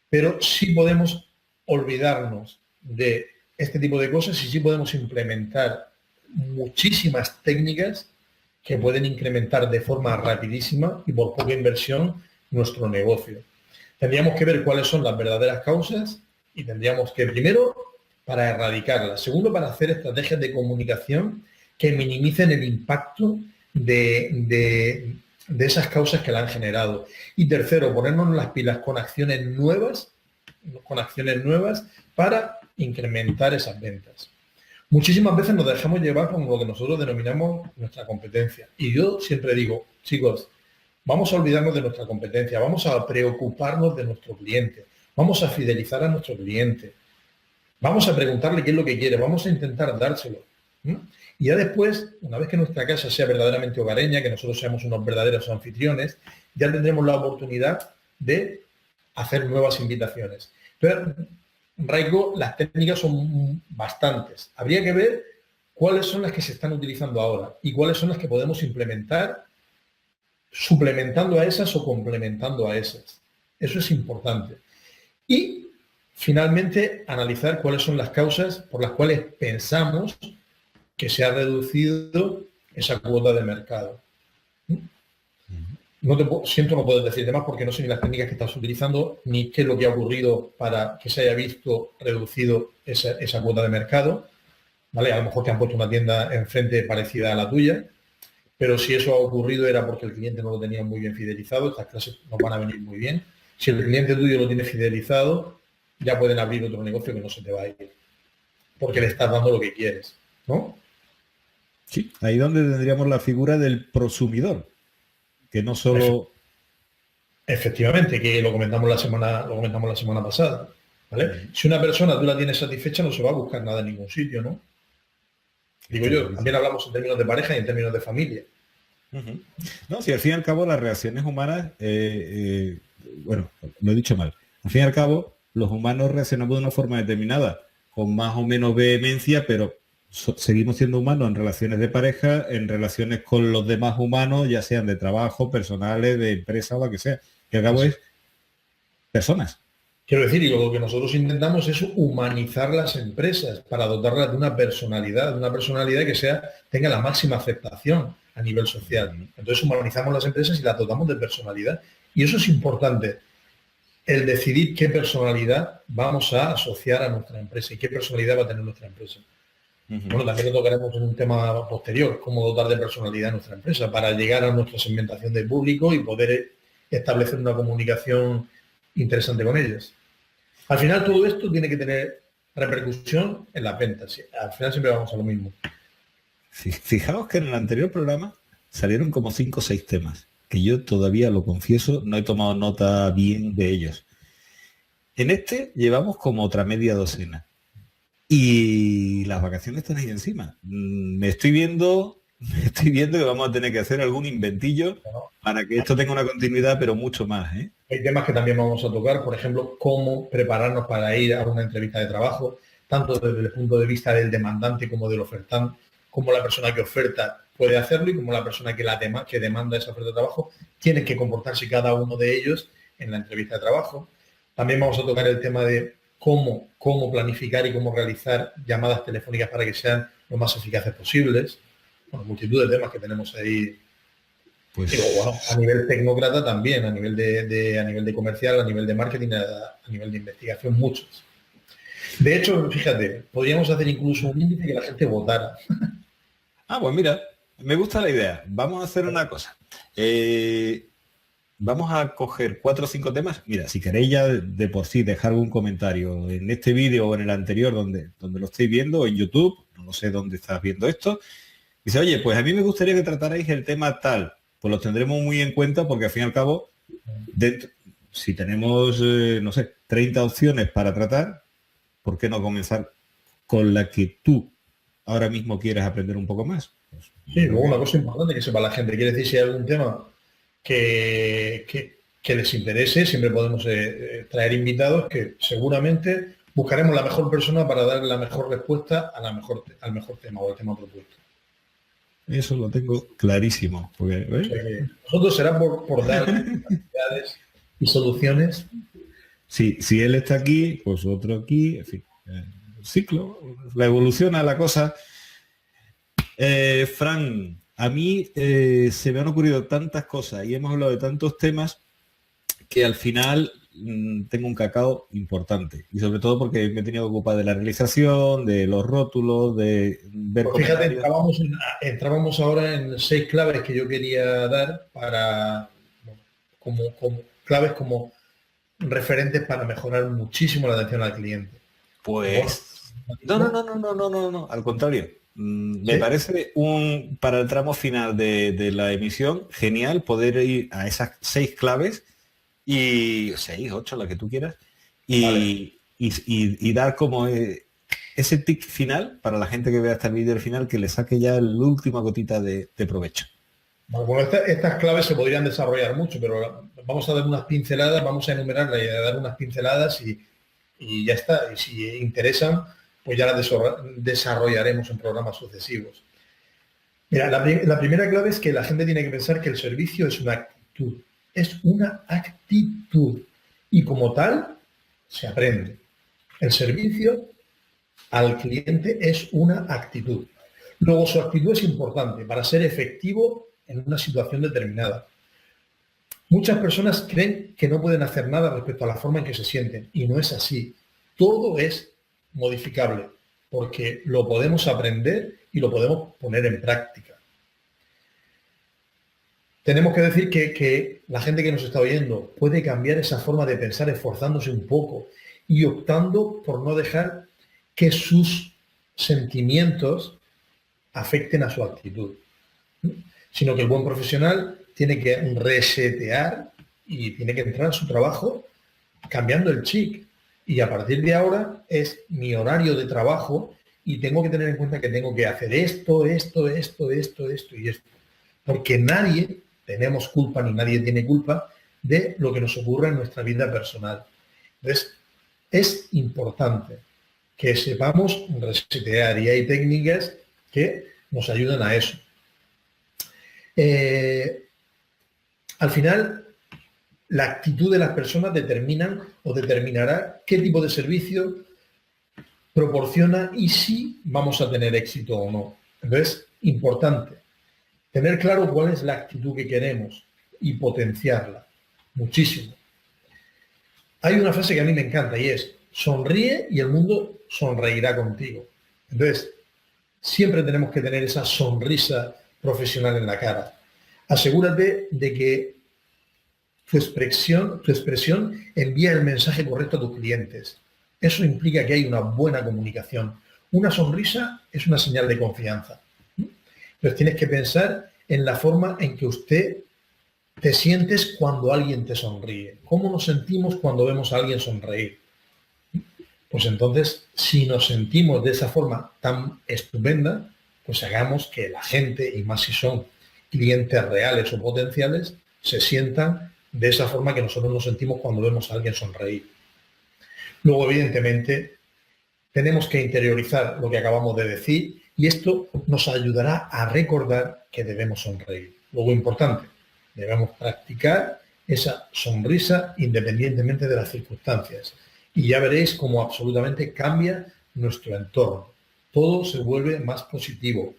Pero sí podemos olvidarnos de este tipo de cosas y sí podemos implementar muchísimas técnicas que pueden incrementar de forma rapidísima y por poca inversión nuestro negocio. Tendríamos que ver cuáles son las verdaderas causas y tendríamos que, primero, para erradicarlas. Segundo, para hacer estrategias de comunicación que minimicen el impacto de esas causas que la han generado. Y tercero, ponernos las pilas con acciones nuevas para incrementar esas ventas. Muchísimas veces nos dejamos llevar con lo que nosotros denominamos nuestra competencia. Y yo siempre digo, chicos, vamos a olvidarnos de nuestra competencia, vamos a preocuparnos de nuestro cliente, vamos a fidelizar a nuestro cliente, vamos a preguntarle qué es lo que quiere, vamos a intentar dárselo. Y ya después, una vez que nuestra casa sea verdaderamente hogareña, que nosotros seamos unos verdaderos anfitriones, ya tendremos la oportunidad de hacer nuevas invitaciones. Entonces, Raiko, las técnicas son bastantes. Habría que ver cuáles son las que se están utilizando ahora y cuáles son las que podemos implementar suplementando a esas o complementando a esas. Eso es importante. Y, finalmente, analizar cuáles son las causas por las cuales pensamos que se ha reducido esa cuota de mercado. Siento no puedes decirte más porque no sé ni las técnicas que estás utilizando ni qué es lo que ha ocurrido para que se haya visto reducido esa cuota de mercado. ¿Vale? A lo mejor te han puesto una tienda enfrente parecida a la tuya, pero si eso ha ocurrido era porque el cliente no lo tenía muy bien fidelizado. Estas clases nos van a venir muy bien. Si el cliente tuyo lo tiene fidelizado, ya pueden abrir otro negocio que no se te va a ir, porque le estás dando lo que quieres, ¿no? Sí, ahí donde tendríamos la figura del prosumidor, que no solo... Efectivamente, que lo comentamos la semana pasada, ¿vale? Si una persona tú la tienes satisfecha, no se va a buscar nada en ningún sitio, ¿no? Digo yo, también hablamos en términos de pareja y en términos de familia. No, si al fin y al cabo las reacciones humanas, bueno, lo he dicho mal, al fin y al cabo los humanos reaccionamos de una forma determinada, con más o menos vehemencia, pero seguimos siendo humanos en relaciones de pareja, en relaciones con los demás humanos, ya sean de trabajo, personales, de empresa o lo que sea, que al cabo es personas. Quiero decir, y lo que nosotros intentamos es humanizar las empresas para dotarlas de una personalidad que tenga la máxima aceptación a nivel social. Entonces humanizamos las empresas y las dotamos de personalidad. Y eso es importante, el decidir qué personalidad vamos a asociar a nuestra empresa y qué personalidad va a tener nuestra empresa. Bueno, también lo tocaremos en un tema posterior, cómo dotar de personalidad a nuestra empresa para llegar a nuestra segmentación de público y poder establecer una comunicación interesante con ellas. Al final todo esto tiene que tener repercusión en las ventas. Al final siempre vamos a lo mismo. Fijaos que en el anterior programa salieron como 5 o 6 temas, que yo todavía, lo confieso, no he tomado nota bien de ellos. En este llevamos como otra media docena. Y las vacaciones están ahí encima. Me estoy viendo que vamos a tener que hacer algún inventillo para que esto tenga una continuidad, pero mucho más, ¿eh? Hay temas que también vamos a tocar, por ejemplo, cómo prepararnos para ir a una entrevista de trabajo, tanto desde el punto de vista del demandante como del ofertante, cómo la persona que oferta puede hacerlo y cómo la persona que demanda esa oferta de trabajo tiene que comportarse cada uno de ellos en la entrevista de trabajo. También vamos a tocar el tema de cómo planificar y cómo realizar llamadas telefónicas para que sean lo más eficaces posibles. Bueno, multitud de temas que tenemos ahí. Pues, digo, bueno, a nivel tecnócrata también, a nivel de comercial, a nivel de marketing, a nivel de investigación, muchos. De hecho, fíjate, podríamos hacer incluso un índice que la gente votara. Ah, pues mira, me gusta la idea. Vamos a hacer una cosa. Vamos a coger 4 o 5 temas. Mira, si queréis ya de por sí dejar algún comentario en este vídeo o en el anterior donde lo estéis viendo, o en YouTube, no sé dónde estás viendo esto. Dice, oye, pues a mí me gustaría que tratarais el tema tal. Pues lo tendremos muy en cuenta porque al fin y al cabo, si tenemos, no sé, 30 opciones para tratar, ¿por qué no comenzar con la que tú ahora mismo quieres aprender un poco más? Pues, sí, luego una cosa importante que sepa la gente, quiere decir, si hay algún tema que les interese, siempre podemos traer invitados que seguramente buscaremos la mejor persona para dar la mejor respuesta a al mejor tema o al tema propuesto. Eso lo tengo clarísimo. Porque, O sea que nosotros será por dar capacidades y soluciones. si él está aquí, pues otro aquí, en fin, ciclo, la evoluciona la cosa. Fran, a mí se me han ocurrido tantas cosas y hemos hablado de tantos temas que al final tengo un cacao importante. Y sobre todo porque me he tenido que ocupar de la realización, de los rótulos, de ver Pues fíjate, comentarios. entrábamos ahora en 6 claves que yo quería dar para como claves como referentes para mejorar muchísimo la atención al cliente. Pues no, al contrario. Me ¿Sí? parece para el tramo final de la emisión genial poder ir a esas 6 claves y 6, 8, la que tú quieras, Vale. y dar como ese tic final para la gente que vea hasta el vídeo final, que le saque ya la última gotita de provecho. Bueno, estas claves se podrían desarrollar mucho, pero vamos a dar unas pinceladas, vamos a enumerarlas y a dar unas pinceladas y ya está. Y si interesan, pues ya las desarrollaremos en programas sucesivos. Mira, la primera clave es que la gente tiene que pensar que el servicio es una actitud. Es una actitud. Y como tal, se aprende. El servicio al cliente es una actitud. Luego, su actitud es importante para ser efectivo en una situación determinada. Muchas personas creen que no pueden hacer nada respecto a la forma en que se sienten y no es así. Todo es modificable porque lo podemos aprender y lo podemos poner en práctica. Tenemos que decir que la gente que nos está oyendo puede cambiar esa forma de pensar esforzándose un poco y optando por no dejar que sus sentimientos afecten a su actitud, sino que el buen profesional tiene que resetear y tiene que entrar a su trabajo cambiando el chip. Y a partir de ahora es mi horario de trabajo y tengo que tener en cuenta que tengo que hacer esto y esto. Porque nadie tenemos culpa ni nadie tiene culpa de lo que nos ocurra en nuestra vida personal. Entonces, es importante que sepamos resetear y hay técnicas que nos ayudan a eso. Al final, la actitud de las personas determinará qué tipo de servicio proporciona y si vamos a tener éxito o no. Entonces, importante, tener claro cuál es la actitud que queremos y potenciarla muchísimo. Hay una frase que a mí me encanta y es, sonríe y el mundo sonreirá contigo. Entonces, siempre tenemos que tener esa sonrisa profesional en la cara. Asegúrate de que tu expresión envía el mensaje correcto a tus clientes. Eso implica que hay una buena comunicación. Una sonrisa es una señal de confianza. Entonces tienes que pensar en la forma en que usted te sientes cuando alguien te sonríe. ¿Cómo nos sentimos cuando vemos a alguien sonreír? Pues entonces, si nos sentimos de esa forma tan estupenda, pues hagamos que la gente, y más si son clientes reales o potenciales, se sientan de esa forma que nosotros nos sentimos cuando vemos a alguien sonreír. Luego, evidentemente, tenemos que interiorizar lo que acabamos de decir y esto nos ayudará a recordar que debemos sonreír. Luego, importante, debemos practicar esa sonrisa independientemente de las circunstancias. Y ya veréis cómo absolutamente cambia nuestro entorno. Todo se vuelve más positivo.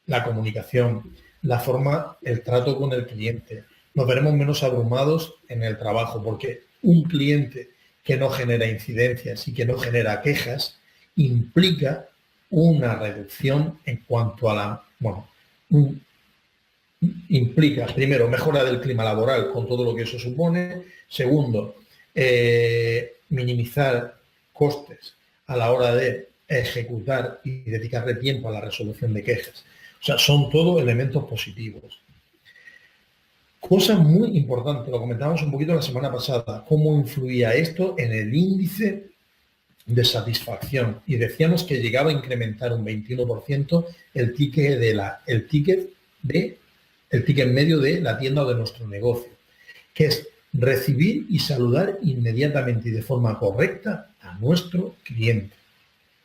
La comunicación, la forma, el trato con el cliente. Nos veremos menos abrumados en el trabajo porque un cliente que no genera incidencias y que no genera quejas implica una reducción en cuanto a la... implica, primero, mejora del clima laboral con todo lo que eso supone. Segundo, minimizar costes a la hora de ejecutar y dedicarle tiempo a la resolución de quejas. O sea, son todos elementos positivos. Cosa muy importante, lo comentábamos un poquito la semana pasada, cómo influía esto en el índice de satisfacción. Y decíamos que llegaba a incrementar un 21% el ticket medio de la tienda o de nuestro negocio, que es recibir y saludar inmediatamente y de forma correcta a nuestro cliente.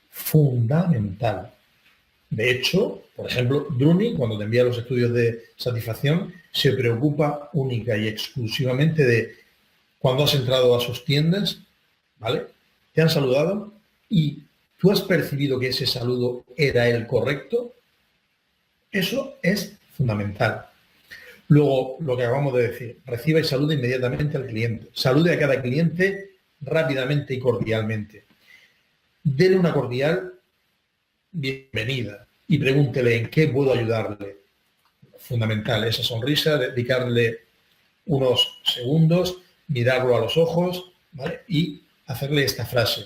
Fundamental. De hecho, por ejemplo, Druni, cuando te envía los estudios de satisfacción, se preocupa única y exclusivamente de cuando has entrado a sus tiendas, ¿vale? Te han saludado y tú has percibido que ese saludo era el correcto. Eso es fundamental. Luego, lo que acabamos de decir, reciba y salude inmediatamente al cliente. Salude a cada cliente rápidamente y cordialmente. Dele una cordial bienvenida y pregúntele en qué puedo ayudarle. Fundamental, esa sonrisa, dedicarle unos segundos, mirarlo a los ojos, ¿vale? Y hacerle esta frase.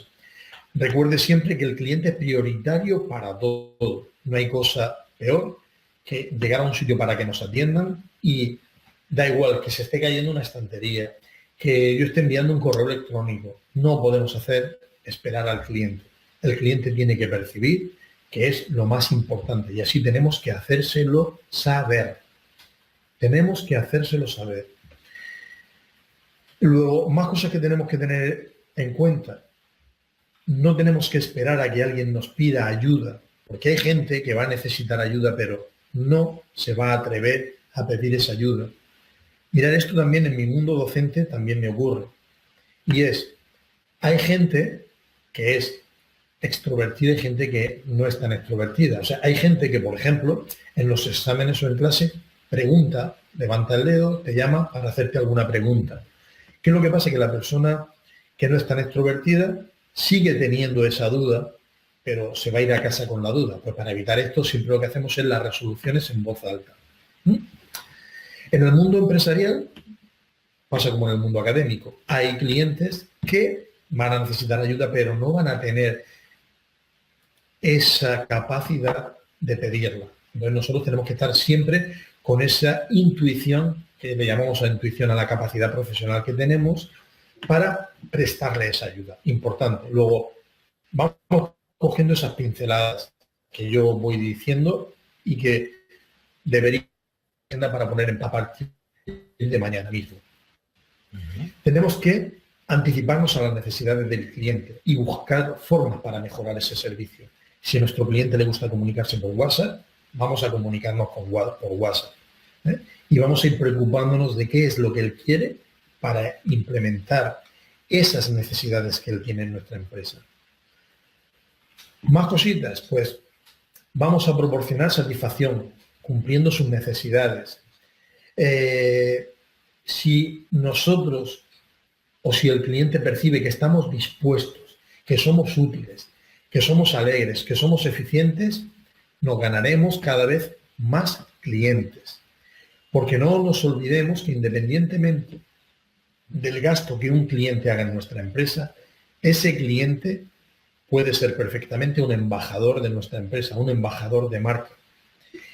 Recuerde siempre que el cliente es prioritario para todo. No hay cosa peor que llegar a un sitio para que nos atiendan y da igual que se esté cayendo una estantería, que yo esté enviando un correo electrónico. No podemos hacer esperar al cliente. El cliente tiene que percibir que es lo más importante y así tenemos que hacérselo saber. Tenemos que hacérselo saber. Luego, más cosas que tenemos que tener en cuenta. No tenemos que esperar a que alguien nos pida ayuda, porque hay gente que va a necesitar ayuda, pero no se va a atrever a pedir esa ayuda. Mirad, esto también en mi mundo docente también me ocurre. Y hay gente que es extrovertida y gente que no es tan extrovertida. O sea, hay gente que, por ejemplo, en los exámenes o en clase, pregunta, levanta el dedo, te llama para hacerte alguna pregunta. ¿Qué es lo que pasa? Que la persona que no es tan extrovertida sigue teniendo esa duda, pero se va a ir a casa con la duda. Pues para evitar esto, siempre lo que hacemos es las resoluciones en voz alta. En el mundo empresarial pasa como en el mundo académico. Hay clientes que van a necesitar ayuda, pero no van a tener esa capacidad de pedirla. Entonces nosotros tenemos que estar siempre con esa intuición, que le llamamos a intuición a la capacidad profesional que tenemos, para prestarle esa ayuda. Importante. Luego vamos cogiendo esas pinceladas que yo voy diciendo y que debería para poner en papel de mañana mismo. Tenemos que anticiparnos a las necesidades del cliente y buscar formas para mejorar ese servicio. Si a nuestro cliente le gusta comunicarse por WhatsApp, vamos a comunicarnos por WhatsApp. Y vamos a ir preocupándonos de qué es lo que él quiere para implementar esas necesidades que él tiene en nuestra empresa. Más cositas, pues vamos a proporcionar satisfacción, cumpliendo sus necesidades. Si nosotros o si el cliente percibe que estamos dispuestos, que somos útiles, que somos alegres, que somos eficientes, nos ganaremos cada vez más clientes. Porque no nos olvidemos que independientemente del gasto que un cliente haga en nuestra empresa, ese cliente puede ser perfectamente un embajador de nuestra empresa, un embajador de marca.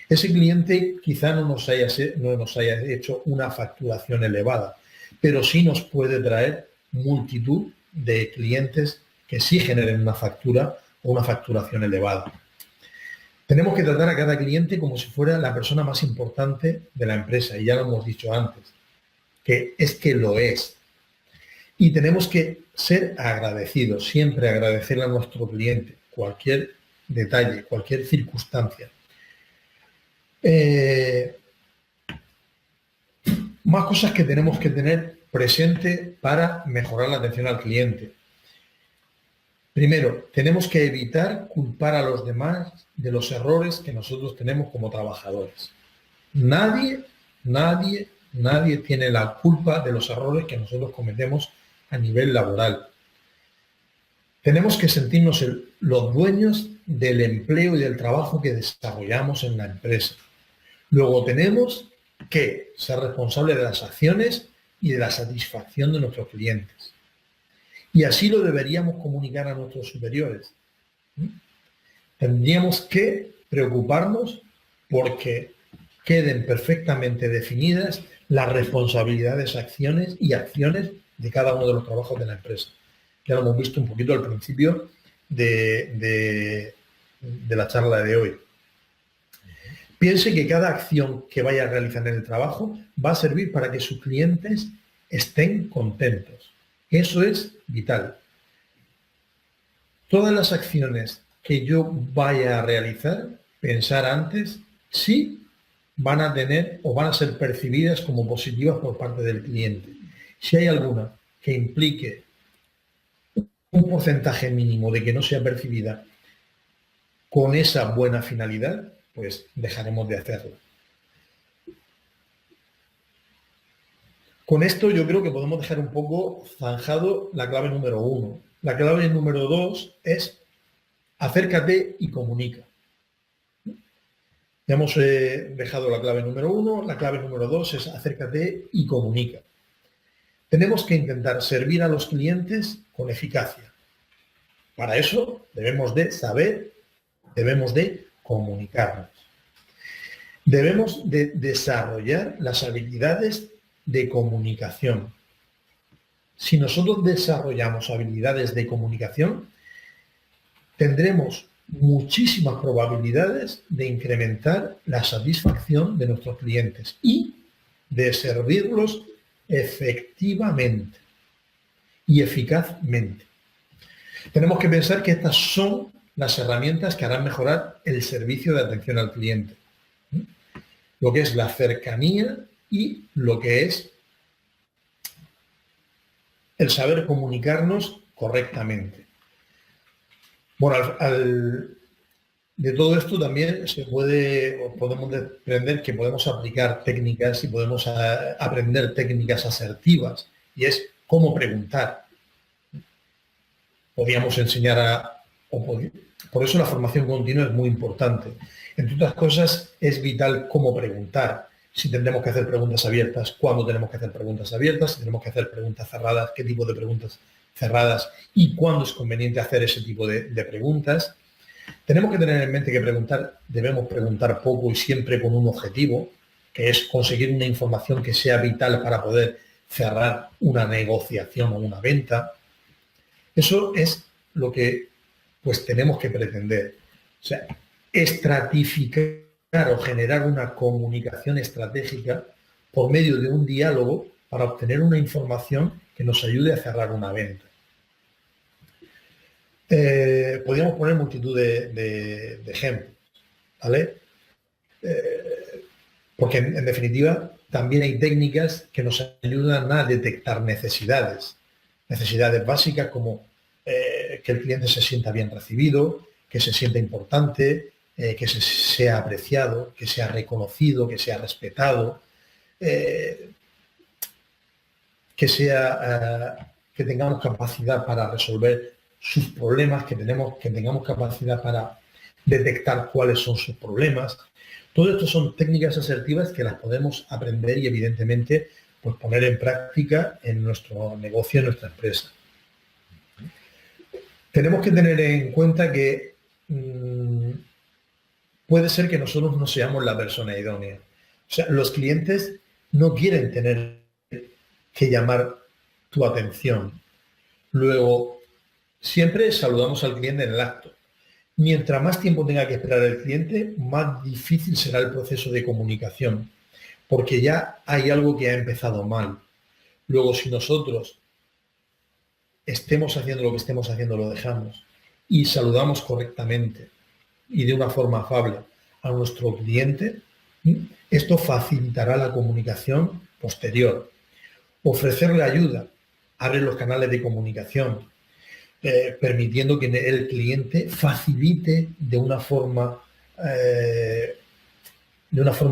Ese cliente quizá no nos haya hecho una facturación elevada, pero sí nos puede traer multitud de clientes que sí generen una factura o una facturación elevada. Tenemos que tratar a cada cliente como si fuera la persona más importante de la empresa, y ya lo hemos dicho antes, que lo es. Y tenemos que ser agradecidos, siempre agradecerle a nuestro cliente cualquier detalle, cualquier circunstancia. Más cosas que tenemos que tener presente para mejorar la atención al cliente. Primero, tenemos que evitar culpar a los demás de los errores que nosotros tenemos como trabajadores. Nadie tiene la culpa de los errores que nosotros cometemos a nivel laboral. Tenemos que sentirnos los dueños del empleo y del trabajo que desarrollamos en la empresa. Luego tenemos que ser responsables de las acciones y de la satisfacción de nuestros clientes. Y así lo deberíamos comunicar a nuestros superiores. Tendríamos que preocuparnos porque queden perfectamente definidas las responsabilidades, acciones de cada uno de los trabajos de la empresa. Ya lo hemos visto un poquito al principio de la charla de hoy. Piense que cada acción que vaya a realizar en el trabajo va a servir para que sus clientes estén contentos. Eso es vital. Todas las acciones que yo vaya a realizar, pensar antes si van a tener o van a ser percibidas como positivas por parte del cliente. Si hay alguna que implique un porcentaje mínimo de que no sea percibida con esa buena finalidad, pues dejaremos de hacerlo. Con esto yo creo que podemos dejar un poco zanjado la clave número 1. La clave número 2 es acércate y comunica. Ya hemos dejado la clave número 1, la clave número 2 es acércate y comunica. Tenemos que intentar servir a los clientes con eficacia. Para eso debemos de saber, debemos de comunicarnos. Debemos de desarrollar las habilidades de comunicación. Si nosotros desarrollamos habilidades de comunicación, tendremos muchísimas probabilidades de incrementar la satisfacción de nuestros clientes y de servirlos efectivamente y eficazmente. Tenemos que pensar que estas son las herramientas que harán mejorar el servicio de atención al cliente. Lo que es la cercanía y lo que es el saber comunicarnos correctamente. Bueno, de todo esto también podemos aprender que podemos aplicar técnicas y podemos aprender técnicas asertivas, y es cómo preguntar. Podríamos enseñar por eso la formación continua es muy importante. Entre otras cosas, es vital cómo preguntar. Si tendremos que hacer preguntas abiertas, cuándo tenemos que hacer preguntas abiertas, si tenemos que hacer preguntas cerradas, qué tipo de preguntas cerradas y cuándo es conveniente hacer ese tipo de preguntas. Tenemos que tener en mente que debemos preguntar poco y siempre con un objetivo, que es conseguir una información que sea vital para poder cerrar una negociación o una venta. Eso es lo que pues tenemos que pretender. O sea, estratificar o generar una comunicación estratégica por medio de un diálogo para obtener una información que nos ayude a cerrar una venta. Podríamos poner multitud de ejemplos, ¿vale? Porque en definitiva también hay técnicas que nos ayudan a detectar necesidades básicas como que el cliente se sienta bien recibido, que se sienta importante, que sea apreciado, que sea reconocido, que sea respetado, que tengamos capacidad para resolver sus problemas, que tengamos capacidad para detectar cuáles son sus problemas. Todo esto son técnicas asertivas que las podemos aprender y evidentemente pues, poner en práctica en nuestro negocio, en nuestra empresa. Tenemos que tener en cuenta que puede ser que nosotros no seamos la persona idónea. O sea, los clientes no quieren tener que llamar tu atención. Luego, siempre saludamos al cliente en el acto. Mientras más tiempo tenga que esperar el cliente, más difícil será el proceso de comunicación, porque ya hay algo que ha empezado mal. Luego, si nosotros estemos haciendo lo que estemos haciendo, lo dejamos y saludamos correctamente y de una forma afable a nuestro cliente, esto facilitará la comunicación posterior. Ofrecerle ayuda, abre los canales de comunicación, permitiendo que el cliente facilite de una forma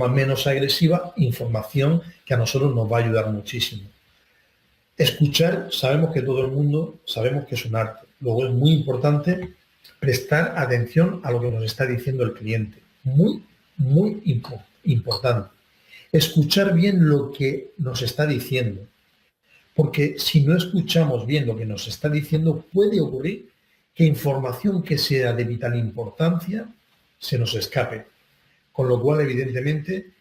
menos agresiva información que a nosotros nos va a ayudar muchísimo. Escuchar, sabemos que todo el mundo, sabemos que es un arte. Luego es muy importante prestar atención a lo que nos está diciendo el cliente. Muy, muy importante. Escuchar bien lo que nos está diciendo. Porque si no escuchamos bien lo que nos está diciendo, puede ocurrir que información que sea de vital importancia se nos escape. Con lo cual, evidentemente,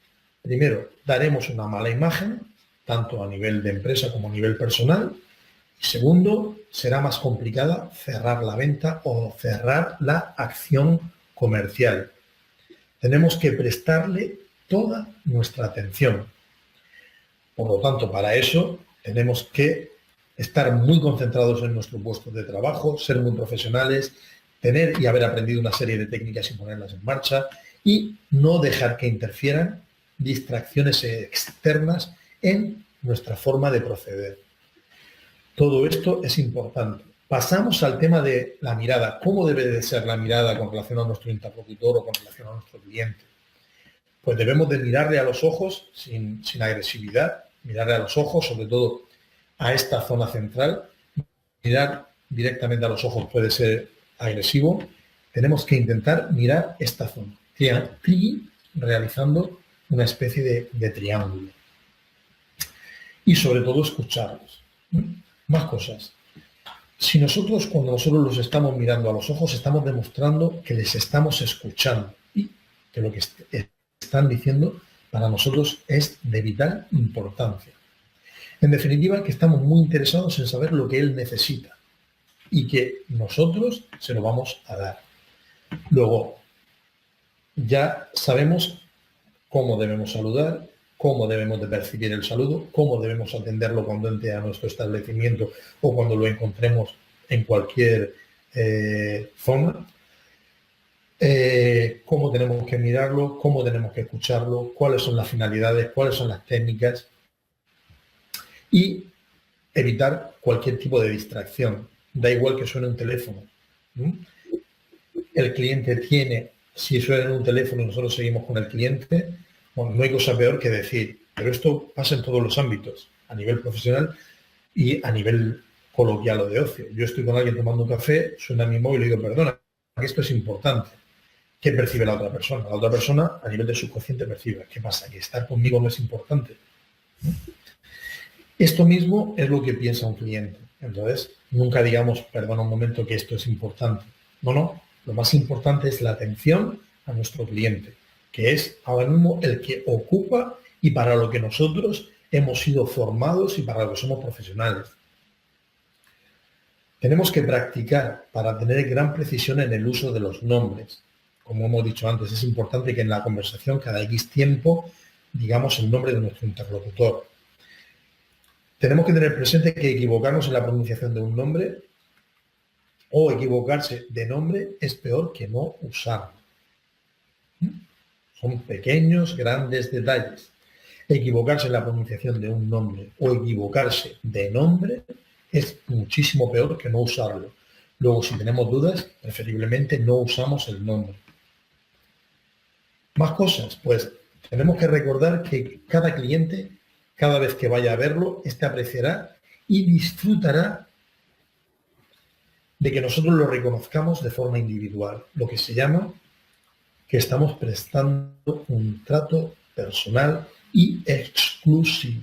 primero, daremos una mala imagen, tanto a nivel de empresa como a nivel personal. Y segundo, será más complicada cerrar la venta o cerrar la acción comercial. Tenemos que prestarle toda nuestra atención. Por lo tanto, para eso tenemos que estar muy concentrados en nuestro puesto de trabajo, ser muy profesionales, tener y haber aprendido una serie de técnicas y ponerlas en marcha y no dejar que interfieran distracciones externas en nuestra forma de proceder. Todo esto es importante. Pasamos al tema de la mirada. ¿Cómo debe de ser la mirada con relación a nuestro interlocutor o con relación a nuestro cliente? Pues debemos de mirarle a los ojos sin agresividad, mirarle a los ojos, sobre todo a esta zona central. Mirar directamente a los ojos puede ser agresivo. Tenemos que intentar mirar esta zona, realizando una especie de triángulo. Y sobre todo escucharlos. Más cosas. Si nosotros, cuando nosotros los estamos mirando a los ojos, estamos demostrando que les estamos escuchando y que lo que están diciendo para nosotros es de vital importancia. En definitiva, que estamos muy interesados en saber lo que él necesita y que nosotros se lo vamos a dar. Luego, ya sabemos cómo debemos saludar, cómo debemos de percibir el saludo, cómo debemos atenderlo cuando entre a nuestro establecimiento o cuando lo encontremos en cualquier zona, cómo tenemos que mirarlo, cómo tenemos que escucharlo, cuáles son las finalidades, cuáles son las técnicas y evitar cualquier tipo de distracción. Da igual que suene un teléfono. El cliente tiene, si suena un teléfono y nosotros seguimos con el cliente, bueno, no hay cosa peor que decir, pero esto pasa en todos los ámbitos, a nivel profesional y a nivel coloquial o de ocio. Yo estoy con alguien tomando un café, suena mi móvil y digo, perdona, que esto es importante. ¿Qué percibe la otra persona? La otra persona, a nivel de subconsciente, percibe. ¿Qué pasa? ¿Que estar conmigo no es importante? Esto mismo es lo que piensa un cliente. Entonces, nunca digamos, perdona un momento, que esto es importante. No. Lo más importante es la atención a nuestro cliente, que es ahora mismo el que ocupa y para lo que nosotros hemos sido formados y para lo que somos profesionales. Tenemos que practicar para tener gran precisión en el uso de los nombres. Como hemos dicho antes, es importante que en la conversación cada X tiempo digamos el nombre de nuestro interlocutor. Tenemos que tener presente que equivocarnos en la pronunciación de un nombre o equivocarse de nombre es peor que no usarlo. Son pequeños, grandes detalles. Equivocarse en la pronunciación de un nombre o equivocarse de nombre es muchísimo peor que no usarlo. Luego, si tenemos dudas, preferiblemente no usamos el nombre. Más cosas, pues tenemos que recordar que cada cliente, cada vez que vaya a verlo, apreciará y disfrutará de que nosotros lo reconozcamos de forma individual, lo que se llama que estamos prestando un trato personal y exclusivo.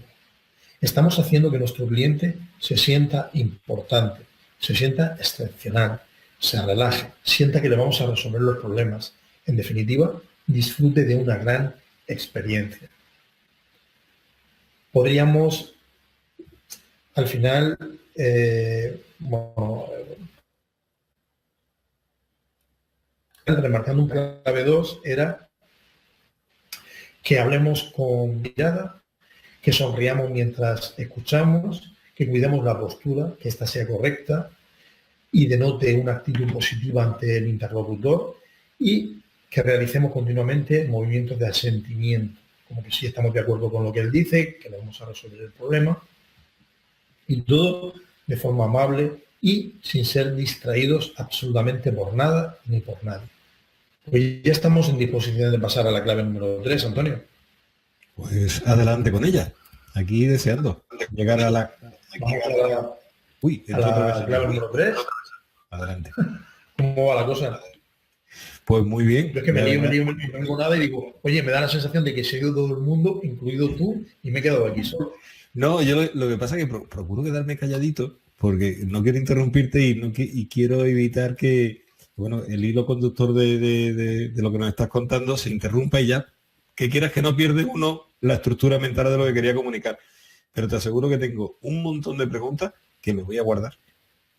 Estamos haciendo que nuestro cliente se sienta importante, se sienta excepcional, se relaje, sienta que le vamos a resolver los problemas. En definitiva, disfrute de una gran experiencia. Podríamos, al final, remarcando un clave 2, era que hablemos con mirada, que sonriamos mientras escuchamos, que cuidemos la postura, que ésta sea correcta y denote una actitud positiva ante el interlocutor y que realicemos continuamente movimientos de asentimiento, como que sí estamos de acuerdo con lo que él dice, que le vamos a resolver el problema y todo de forma amable y sin ser distraídos absolutamente por nada ni por nadie. Pues ya estamos en disposición de pasar a la clave número 3, Antonio. Pues adelante con ella. Aquí deseando llegar a la... clave número 3. Adelante. ¿Cómo va la cosa? Pues muy bien. Yo es que me lío, no tengo nada y digo, oye, me da la sensación de que se ha ido todo el mundo, incluido tú, y me he quedado aquí solo. No, yo lo que pasa es que procuro quedarme calladito porque no quiero interrumpirte y quiero evitar que, bueno, el hilo conductor de lo que nos estás contando se interrumpa y ya, que quieras que no pierde uno la estructura mental de lo que quería comunicar. Pero te aseguro que tengo un montón de preguntas que me voy a guardar.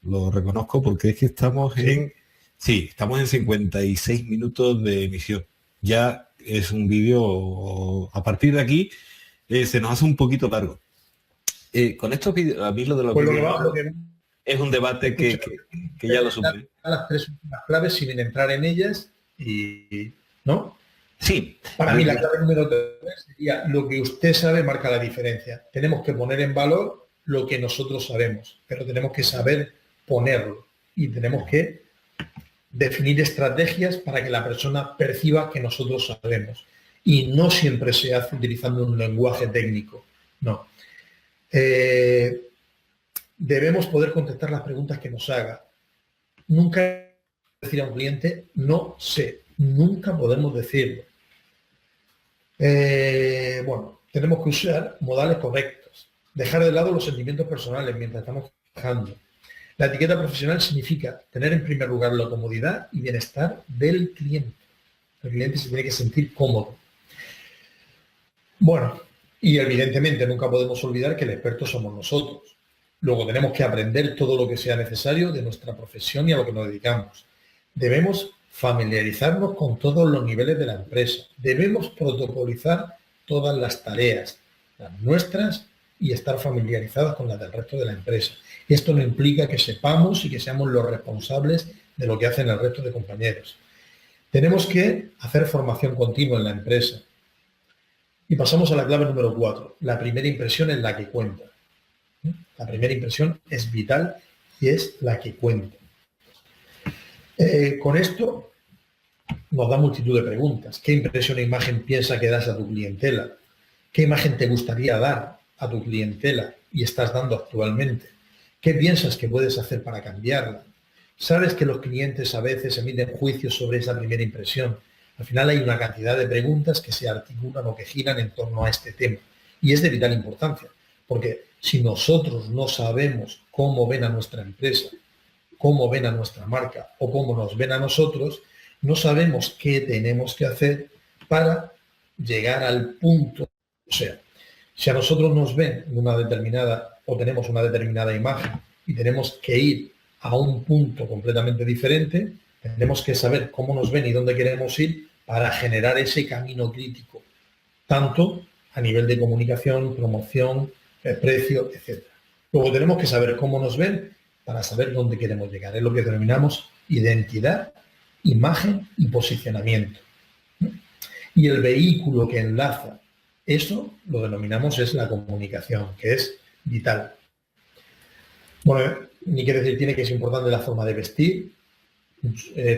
Lo reconozco porque es que estamos en 56 minutos de emisión. Ya es un vídeo, a partir de aquí, se nos hace un poquito largo. Con estos vídeos, a mí lo de los Pues vídeos lo que es un debate que ya lo supe. las tres últimas claves sin entrar en ellas y ¿no? Sí. Para mí la clave número 3 sería lo que usted sabe marca la diferencia. Tenemos que poner en valor lo que nosotros sabemos, pero tenemos que saber ponerlo y tenemos que definir estrategias para que la persona perciba que nosotros sabemos. Y no siempre se hace utilizando un lenguaje técnico, no. Debemos poder contestar las preguntas que nos haga. Nunca decir a un cliente, no sé, nunca podemos decirlo. Bueno, tenemos que usar modales correctos, dejar de lado los sentimientos personales mientras estamos trabajando. La etiqueta profesional significa tener en primer lugar la comodidad y bienestar del cliente. El cliente se tiene que sentir cómodo. Bueno, y evidentemente nunca podemos olvidar que el experto somos nosotros. Luego tenemos que aprender todo lo que sea necesario de nuestra profesión y a lo que nos dedicamos. Debemos familiarizarnos con todos los niveles de la empresa. Debemos protocolizar todas las tareas, las nuestras, y estar familiarizadas con las del resto de la empresa. Esto no implica que sepamos y que seamos los responsables de lo que hacen el resto de compañeros. Tenemos que hacer formación continua en la empresa. Y pasamos a la clave número 4. La primera impresión es la que cuenta. La primera impresión es vital y es la que cuenta. Con esto nos da multitud de preguntas. ¿Qué impresión e imagen piensa que das a tu clientela? ¿Qué imagen te gustaría dar a tu clientela y estás dando actualmente? ¿Qué piensas que puedes hacer para cambiarla? ¿Sabes que los clientes a veces emiten juicios sobre esa primera impresión? Al final hay una cantidad de preguntas que se articulan o que giran en torno a este tema. Y es de vital importancia, porque si nosotros no sabemos cómo ven a nuestra empresa, cómo ven a nuestra marca o cómo nos ven a nosotros, no sabemos qué tenemos que hacer para llegar al punto. O sea, si a nosotros nos ven en una determinada o tenemos una determinada imagen y tenemos que ir a un punto completamente diferente, tenemos que saber cómo nos ven y dónde queremos ir para generar ese camino crítico, tanto a nivel de comunicación, promoción, precio, etc. Luego tenemos que saber cómo nos ven para saber dónde queremos llegar. Es lo que denominamos identidad, imagen y posicionamiento. Y el vehículo que enlaza eso lo denominamos es la comunicación, que es vital. Bueno, ni quiere decir tiene que es importante la forma de vestir.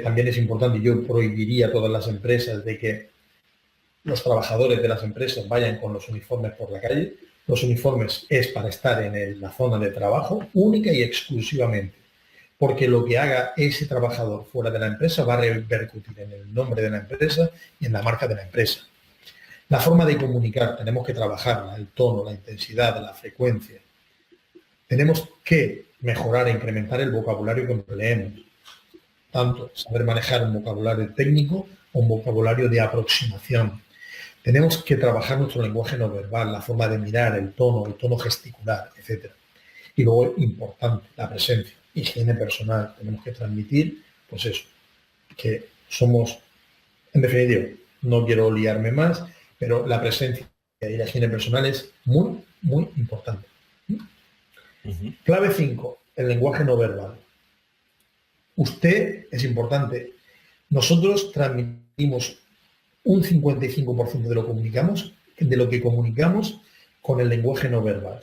También es importante, yo prohibiría a todas las empresas de que los trabajadores de las empresas vayan con los uniformes por la calle. Los uniformes es para estar en la zona de trabajo única y exclusivamente, porque lo que haga ese trabajador fuera de la empresa va a repercutir en el nombre de la empresa y en la marca de la empresa. La forma de comunicar, tenemos que trabajarla, el tono, la intensidad, la frecuencia. Tenemos que mejorar e incrementar el vocabulario que empleemos. Tanto saber manejar un vocabulario técnico o un vocabulario de aproximación. Tenemos que trabajar nuestro lenguaje no verbal, la forma de mirar, el tono gesticular, etc. Y luego, importante, la presencia, higiene personal. Tenemos que transmitir, pues eso, que somos, en definitiva, no quiero liarme más, pero la presencia y la higiene personal es muy, muy importante. Clave 5, el lenguaje no verbal. Usted es importante. Nosotros transmitimos un 55% de lo que comunicamos con el lenguaje no verbal.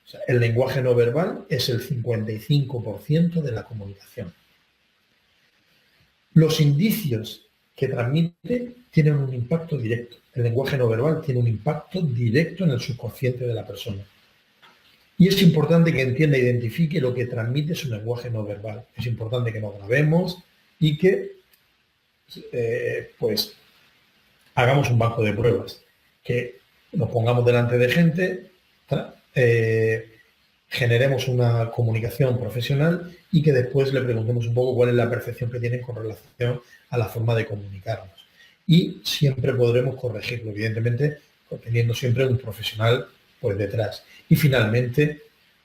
O sea, el lenguaje no verbal es el 55% de la comunicación. Los indicios que transmite tienen un impacto directo. El lenguaje no verbal tiene un impacto directo en el subconsciente de la persona. Y es importante que entienda e identifique lo que transmite su lenguaje no verbal. Es importante que nos grabemos y que pues hagamos un banco de pruebas, que nos pongamos delante de gente, generemos una comunicación profesional y que después le preguntemos un poco cuál es la percepción que tienen con relación a la forma de comunicarnos. Y siempre podremos corregirlo, evidentemente, teniendo siempre un profesional pues detrás. Y finalmente,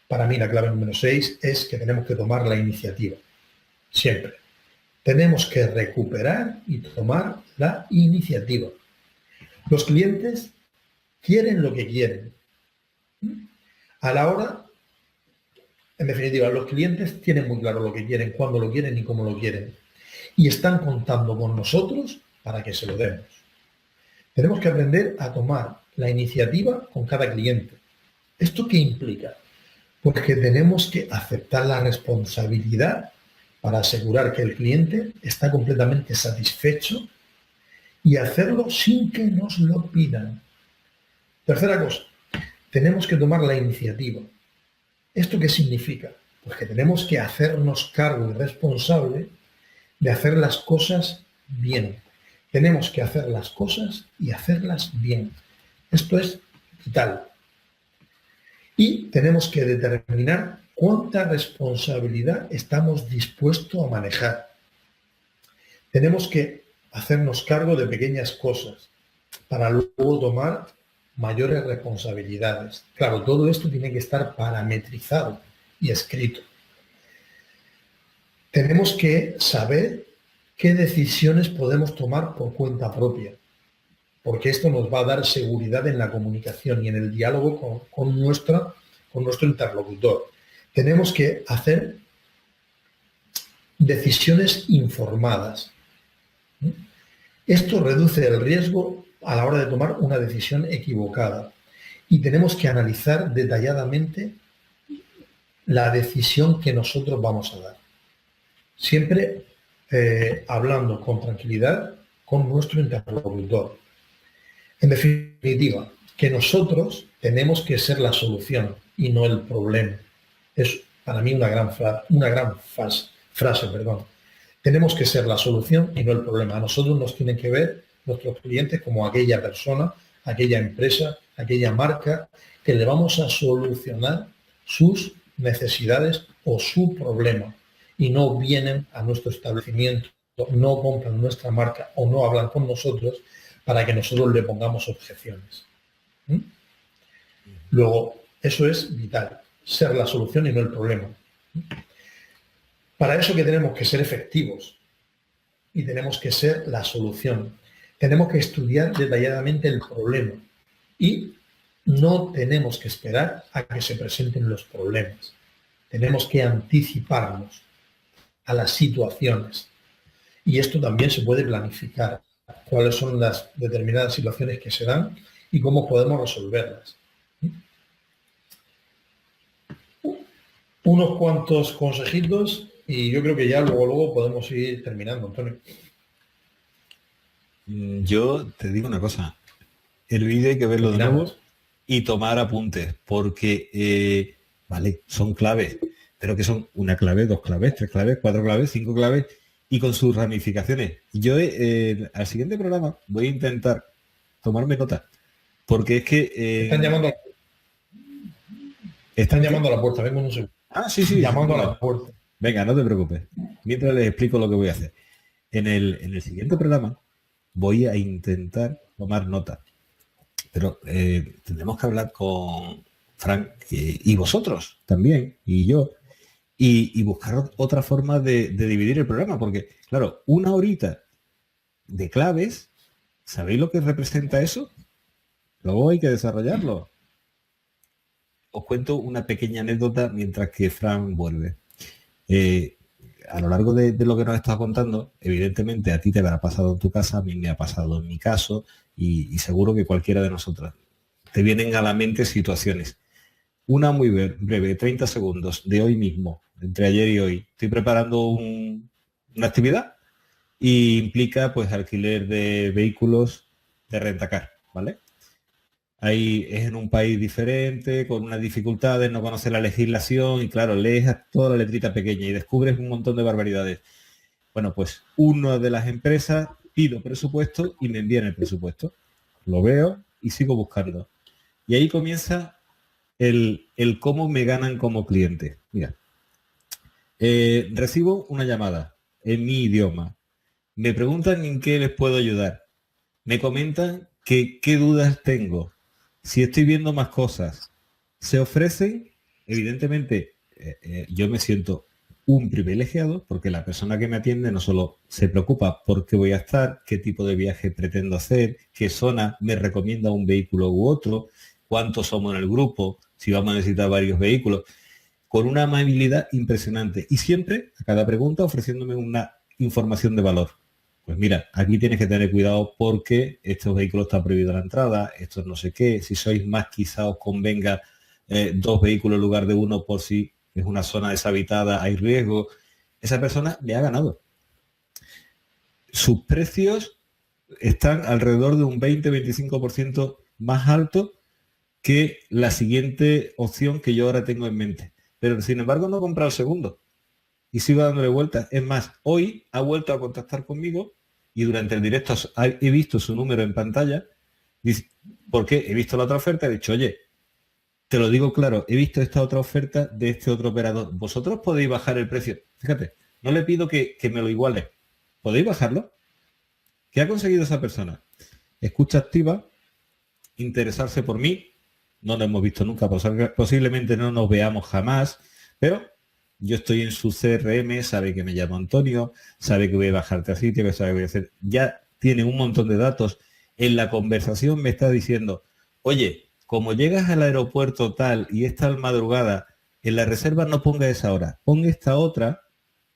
para mí la clave número 6 es que tenemos que tomar la iniciativa. Siempre. Tenemos que recuperar y tomar la iniciativa. Los clientes quieren lo que quieren. A la hora, en definitiva, los clientes tienen muy claro lo que quieren, cuándo lo quieren y cómo lo quieren. Y están contando con nosotros para que se lo demos. Tenemos que aprender a tomar la iniciativa con cada cliente. ¿Esto qué implica? Pues que tenemos que aceptar la responsabilidad para asegurar que el cliente está completamente satisfecho y hacerlo sin que nos lo pidan. Tercera cosa, tenemos que tomar la iniciativa. ¿Esto qué significa? Pues que tenemos que hacernos cargo y responsable de hacer las cosas bien. Tenemos que hacer las cosas y hacerlas bien. Esto es vital. Y tenemos que determinar cuánta responsabilidad estamos dispuestos a manejar. Tenemos que hacernos cargo de pequeñas cosas para luego tomar mayores responsabilidades. Claro, todo esto tiene que estar parametrizado y escrito. Tenemos que saber qué decisiones podemos tomar por cuenta propia, porque esto nos va a dar seguridad en la comunicación y en el diálogo con nuestro interlocutor. Tenemos que hacer decisiones informadas. Esto reduce el riesgo a la hora de tomar una decisión equivocada y tenemos que analizar detalladamente la decisión que nosotros vamos a dar. Siempre hablando con tranquilidad con nuestro interlocutor. En definitiva, que nosotros tenemos que ser la solución y no el problema. Es para mí una gran frase. Tenemos que ser la solución y no el problema. A nosotros nos tienen que ver nuestros clientes como aquella persona, aquella empresa, aquella marca que le vamos a solucionar sus necesidades o su problema. Y no vienen a nuestro establecimiento, no compran nuestra marca o no hablan con nosotros para que nosotros le pongamos objeciones. Luego, eso es vital, ser la solución y no el problema. Para eso que tenemos que ser efectivos y tenemos que ser la solución. Tenemos que estudiar detalladamente el problema y no tenemos que esperar a que se presenten los problemas. Tenemos que anticiparnos a las situaciones. Y esto también se puede planificar, cuáles son las determinadas situaciones que se dan y cómo podemos resolverlas. Unos cuantos consejitos y yo creo que ya luego podemos ir terminando, Antonio. Yo te digo una cosa, el vídeo hay que verlo de nuevo y tomar apuntes, porque, vale, son claves, pero que son una clave, 2 claves, 3 claves, 4 claves, 5 claves y con sus ramificaciones. Yo al siguiente programa voy a intentar tomarme nota, porque es que... Están llamando a la puerta, vengo en un segundo. Ah, sí. Llamando a la puerta. Venga, no te preocupes. Mientras les explico lo que voy a hacer. En el siguiente programa voy a intentar tomar nota. Pero tendremos que hablar con Frank y vosotros también, y yo, y buscar otra forma de dividir el programa, porque, claro, 1 horita de claves, ¿sabéis lo que representa eso? Luego hay que desarrollarlo. Os cuento una pequeña anécdota mientras que Frank vuelve. A lo largo de lo que nos estás contando, evidentemente a ti te habrá pasado en tu casa, a mí me ha pasado en mi caso y seguro que cualquiera de nosotros. Te vienen a la mente situaciones. Una muy breve, 30 segundos de hoy mismo, entre ayer y hoy. Estoy preparando una actividad y implica pues alquiler de vehículos de rentacar, ¿vale? Ahí es en un país diferente, con unas dificultades, no conoce la legislación y claro, lees toda la letrita pequeña y descubres un montón de barbaridades. Bueno, pues una de las empresas pido presupuesto y me envían el presupuesto. Lo veo y sigo buscando. Y ahí comienza el cómo me ganan como cliente. Mira, recibo una llamada en mi idioma. Me preguntan en qué les puedo ayudar. Me comentan que qué dudas tengo. Si estoy viendo más cosas. Se ofrecen, evidentemente, yo me siento un privilegiado porque la persona que me atiende no solo se preocupa por qué voy a estar, qué tipo de viaje pretendo hacer, qué zona me recomienda un vehículo u otro, cuántos somos en el grupo, si vamos a necesitar varios vehículos, con una amabilidad impresionante. Y siempre, a cada pregunta, ofreciéndome una información de valor. Pues mira, aquí tienes que tener cuidado porque estos vehículos están prohibidos la entrada, estos no sé qué, si sois más quizá os convenga 2 vehículos en lugar de uno por si es una zona deshabitada, hay riesgo. Esa persona me ha ganado. Sus precios están alrededor de un 20-25% más alto que la siguiente opción que yo ahora tengo en mente. Pero sin embargo no he comprado el segundo y sigo dándole vueltas. Es más, hoy ha vuelto a contactar conmigo y durante el directo he visto su número en pantalla. Porque he visto la otra oferta y he dicho, oye, te lo digo claro, he visto esta otra oferta de este otro operador. Vosotros podéis bajar el precio. Fíjate, no le pido que me lo iguale. ¿Podéis bajarlo? ¿Qué ha conseguido esa persona? Escucha activa, interesarse por mí. No lo hemos visto nunca, posiblemente no nos veamos jamás, pero yo estoy en su CRM, sabe que me llamo Antonio, sabe que voy a bajarte a sitio, que sabe que voy a hacer. Ya tiene un montón de datos. En la conversación me está diciendo, oye, como llegas al aeropuerto tal y es tal madrugada, en la reserva no ponga esa hora, pon esta otra,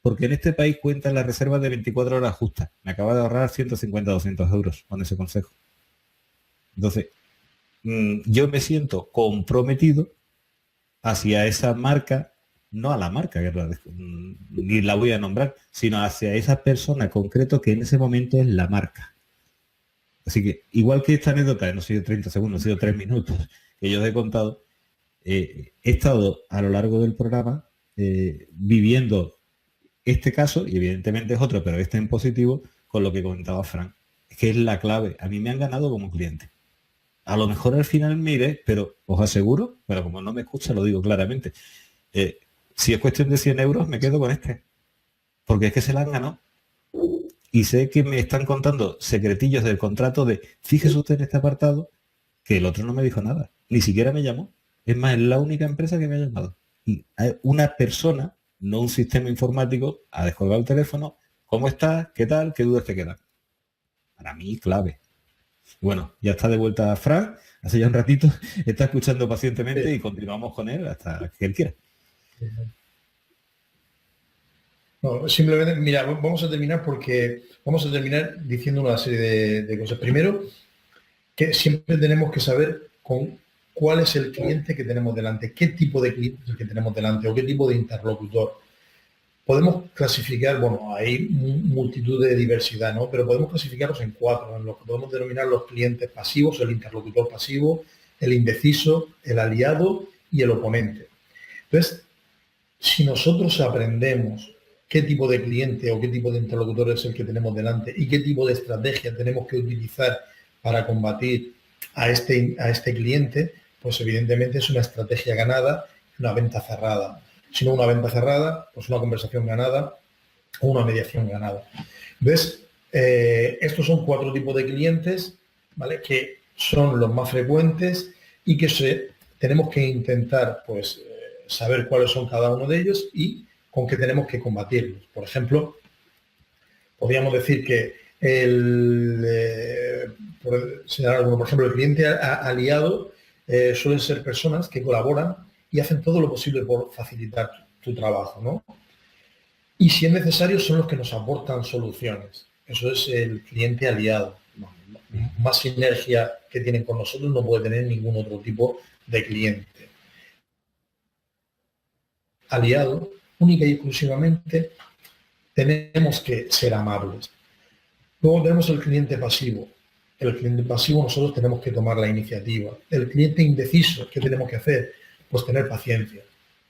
porque en este país cuentan las reservas de 24 horas justas. Me acaba de ahorrar 150-200 euros con ese consejo. Entonces, yo me siento comprometido hacia esa marca, no a la marca, ni la voy a nombrar, sino hacia esa persona concreto que en ese momento es la marca. Así que, igual que esta anécdota, no ha sido 30 segundos, ha sido 3 minutos que yo os he contado, he estado a lo largo del programa viviendo este caso, y evidentemente es otro, pero este en positivo, con lo que comentaba Fran, que es la clave. A mí me han ganado como cliente. A lo mejor al final me iré, pero os aseguro, pero como no me escucha, lo digo claramente, si es cuestión de 100 euros, me quedo con este, porque es que se la han ganado. Y sé que me están contando secretillos del contrato de, fíjese usted en este apartado, que el otro no me dijo nada, ni siquiera me llamó. Es más, es la única empresa que me ha llamado. Y hay una persona, no un sistema informático, ha descolgado el teléfono, ¿cómo estás? ¿Qué tal? ¿Qué dudas te quedan? Para mí, clave. Bueno, ya está de vuelta Fran, hace ya un ratito, está escuchando pacientemente y continuamos con él hasta que él quiera. No, simplemente, mira, vamos a terminar diciendo una serie de cosas. Primero, que siempre tenemos que saber cuál es el cliente que tenemos delante, qué tipo de cliente es el que tenemos delante o qué tipo de interlocutor. Podemos clasificar, bueno, hay multitud de diversidad, ¿no? Pero podemos clasificarlos en 4, en los que podemos denominar los clientes pasivos, el interlocutor pasivo, el indeciso, el aliado y el oponente. Entonces, si nosotros aprendemos qué tipo de cliente o qué tipo de interlocutor es el que tenemos delante y qué tipo de estrategia tenemos que utilizar para combatir a este cliente, pues evidentemente es una estrategia ganada, una venta cerrada. Si no una venta cerrada, pues una conversación ganada o una mediación ganada. ¿Ves? Estos son 4 tipos de clientes, ¿vale? Que son los más frecuentes y que tenemos que intentar, pues, saber cuáles son cada uno de ellos y con qué tenemos que combatirlos. Por ejemplo, podríamos decir que por ejemplo, el cliente aliado suelen ser personas que colaboran y hacen todo lo posible por facilitar tu trabajo, ¿no? Y si es necesario, son los que nos aportan soluciones. Eso es el cliente aliado. Más sinergia que tienen con nosotros no puede tener ningún otro tipo de cliente. Aliado, única y exclusivamente, tenemos que ser amables. Luego tenemos el cliente pasivo. El cliente pasivo nosotros tenemos que tomar la iniciativa. El cliente indeciso, ¿qué tenemos que hacer? Pues tener paciencia.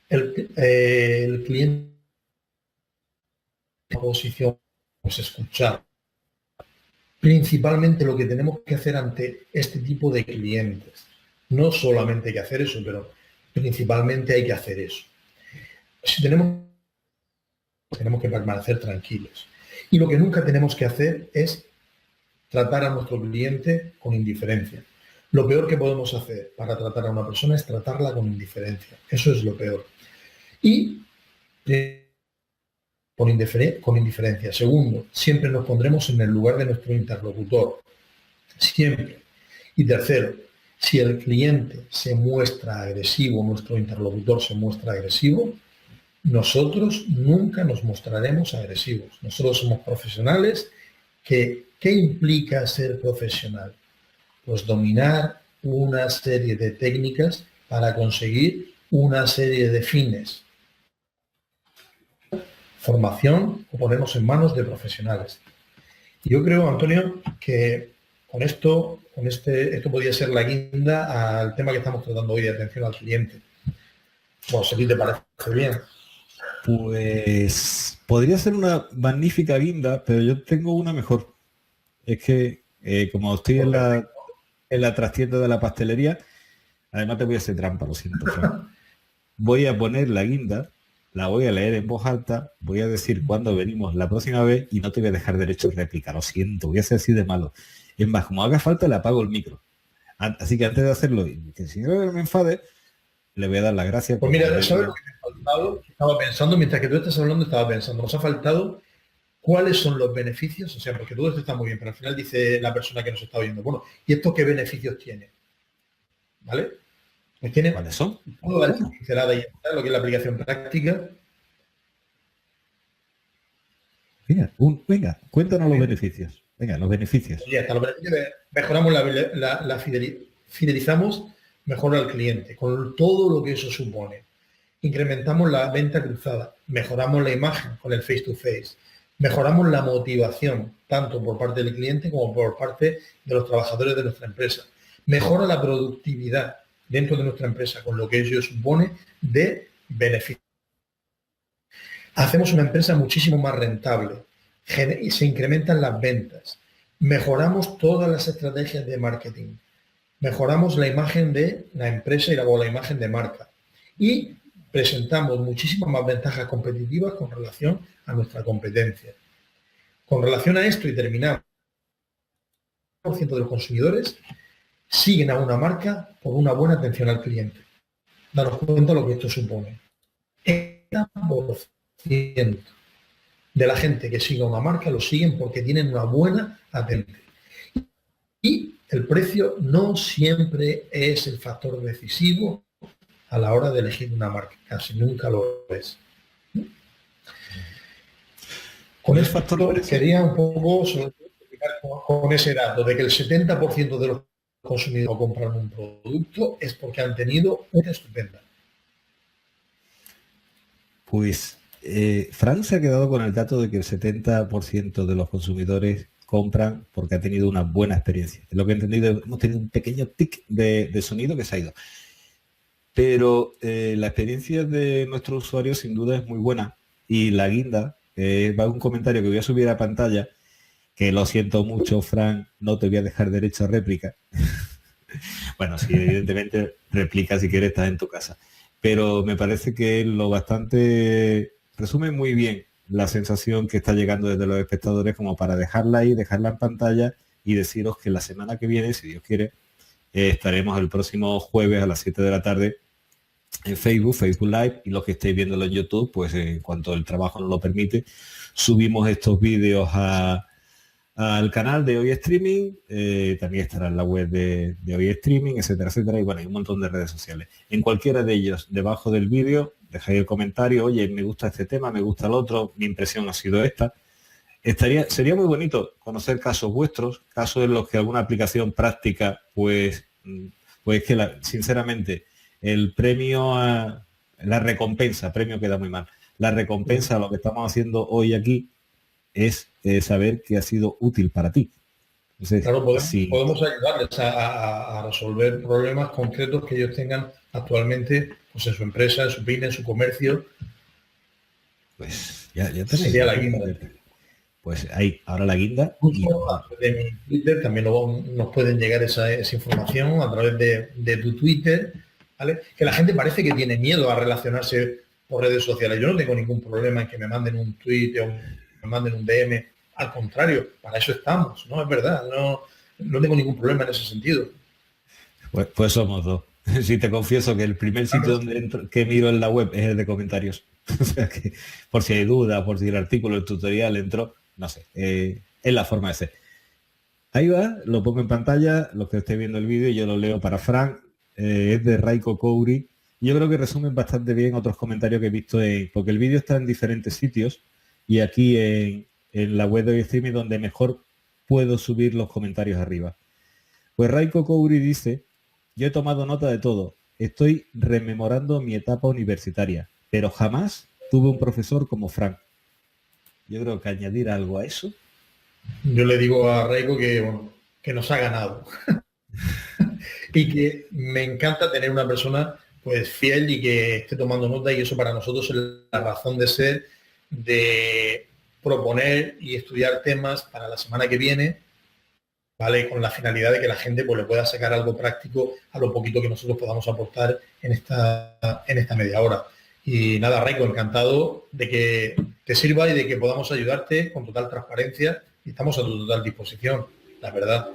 El cliente en posición, pues escuchar. Principalmente lo que tenemos que hacer ante este tipo de clientes. No solamente hay que hacer eso, pero principalmente hay que hacer eso. Si tenemos que permanecer tranquilos. Y lo que nunca tenemos que hacer es tratar a nuestro cliente con indiferencia. Lo peor que podemos hacer para tratar a una persona es tratarla con indiferencia. Eso es lo peor. Y con indiferencia. Segundo, siempre nos pondremos en el lugar de nuestro interlocutor. Siempre. Y tercero, si el cliente se muestra agresivo, nuestro interlocutor se muestra agresivo, nosotros nunca nos mostraremos agresivos. Nosotros somos profesionales. ¿Qué implica ser profesional? Pues dominar una serie de técnicas para conseguir una serie de fines. Formación o ponernos en manos de profesionales. Y yo creo, Antonio, que con esto podría ser la guinda al tema que estamos tratando hoy de atención al cliente. Bueno, si a ti te parece bien. Pues podría ser una magnífica guinda, pero yo tengo una mejor. Es que como estoy en la trastienda de la pastelería, además te voy a hacer trampa, lo siento, Fran. Voy a poner la guinda, la voy a leer en voz alta, voy a decir cuándo venimos la próxima vez y no te voy a dejar derecho a réplica, lo siento, voy a ser así de malo. Es más, como haga falta le apago el micro. Así que antes de hacerlo, y que si no me enfade, le voy a dar las gracias. Pues mira, ¿sabes lo que me ha faltado? Estaba pensando, mientras que tú estás hablando, estaba pensando, nos ha faltado cuáles son los beneficios, o sea, porque todo esto está muy bien, pero al final dice la persona que nos está oyendo, bueno, ¿y esto qué beneficios tiene? ¿Vale? Pues tiene, ¿cuáles son? Puedo dar esta pincelada y ya, lo que es la aplicación práctica. Venga, cuéntanos los beneficios. Venga, los beneficios. Ya está, los beneficios mejoramos fidelizamos mejor al cliente, con todo lo que eso supone. Incrementamos la venta cruzada, mejoramos la imagen con el face to face, mejoramos la motivación, tanto por parte del cliente como por parte de los trabajadores de nuestra empresa. Mejora la productividad dentro de nuestra empresa, con lo que ello supone de beneficio. Hacemos una empresa muchísimo más rentable y se incrementan las ventas. Mejoramos todas las estrategias de marketing. Mejoramos la imagen de la empresa y la imagen de marca. Y presentamos muchísimas más ventajas competitivas con relación a nuestra competencia. Con relación a esto, y terminamos, el 100% de los consumidores siguen a una marca por una buena atención al cliente. Daros cuenta de lo que esto supone. El 70% de la gente que sigue a una marca lo siguen porque tienen una buena atención. Y el precio no siempre es el factor decisivo a la hora de elegir una marca, casi nunca lo es. Con ese factor quería un poco explicar con ese dato de que el 70% de los consumidores que compran un producto es porque han tenido una estupenda. Pues Fran se ha quedado con el dato de que el 70% de los consumidores compran porque ha tenido una buena experiencia. Es lo que he entendido, hemos tenido un pequeño tic de sonido que se ha ido. Pero la experiencia de nuestros usuarios sin duda es muy buena. Y la guinda, va un comentario que voy a subir a pantalla, que lo siento mucho, Fran, no te voy a dejar derecho a réplica. Bueno, sí, evidentemente réplica si quieres, estás en tu casa. Pero me parece que lo bastante resume muy bien la sensación que está llegando desde los espectadores como para dejarla ahí, dejarla en pantalla y deciros que la semana que viene, si Dios quiere, estaremos el próximo jueves a las 7 de la tarde en Facebook Live, y los que estéis viéndolo en YouTube, pues en cuanto el trabajo nos lo permite, subimos estos vídeos al canal de Hoy Streaming, también estará en la web de Hoy Streaming, etcétera, etcétera, y bueno, hay un montón de redes sociales. En cualquiera de ellos, debajo del vídeo, dejáis el comentario, oye, me gusta este tema, me gusta el otro, mi impresión ha sido esta. Sería muy bonito conocer casos vuestros, casos en los que alguna aplicación práctica, pues que sinceramente, el premio la recompensa, premio queda muy mal, la recompensa a lo que estamos haciendo hoy aquí es saber que ha sido útil para ti. Entonces, claro, podemos ayudarles a resolver problemas concretos que ellos tengan actualmente, pues en su empresa, en su pyme, en su comercio. Pues ya tenéis. Sería la guinda. Pues ahí, ahora la guinda. De mi Twitter también nos pueden llegar esa información a través de tu Twitter, ¿vale? Que la gente parece que tiene miedo a relacionarse por redes sociales. Yo no tengo ningún problema en que me manden un tweet o me manden un DM. Al contrario, para eso estamos, ¿no? Es verdad, no tengo ningún problema en ese sentido. Pues somos dos. Si te confieso que el primer sitio que miro en la web es el de comentarios. O sea que, por si hay dudas, por si el artículo, el tutorial entró, no sé, es la forma de ser. Ahí va, lo pongo en pantalla, los que estéis viendo el vídeo, y yo lo leo para Frank, es de Raiko Kouri. Yo creo que resumen bastante bien otros comentarios que he visto, porque el vídeo está en diferentes sitios, y aquí en la web de streaming donde mejor puedo subir los comentarios arriba. Pues Raiko Kouri dice: yo he tomado nota de todo, estoy rememorando mi etapa universitaria, pero jamás tuve un profesor como Frank. Yo creo que añadir algo a eso. Yo le digo a Raiko que, bueno, que nos ha ganado y que me encanta tener una persona pues fiel y que esté tomando nota, y eso para nosotros es la razón de ser, de proponer y estudiar temas para la semana que viene, ¿vale? Con la finalidad de que la gente pues le pueda sacar algo práctico a lo poquito que nosotros podamos aportar en esta media hora. Y nada, Raiko, encantado de que te sirva y de que podamos ayudarte con total transparencia, y estamos a tu total disposición, la verdad.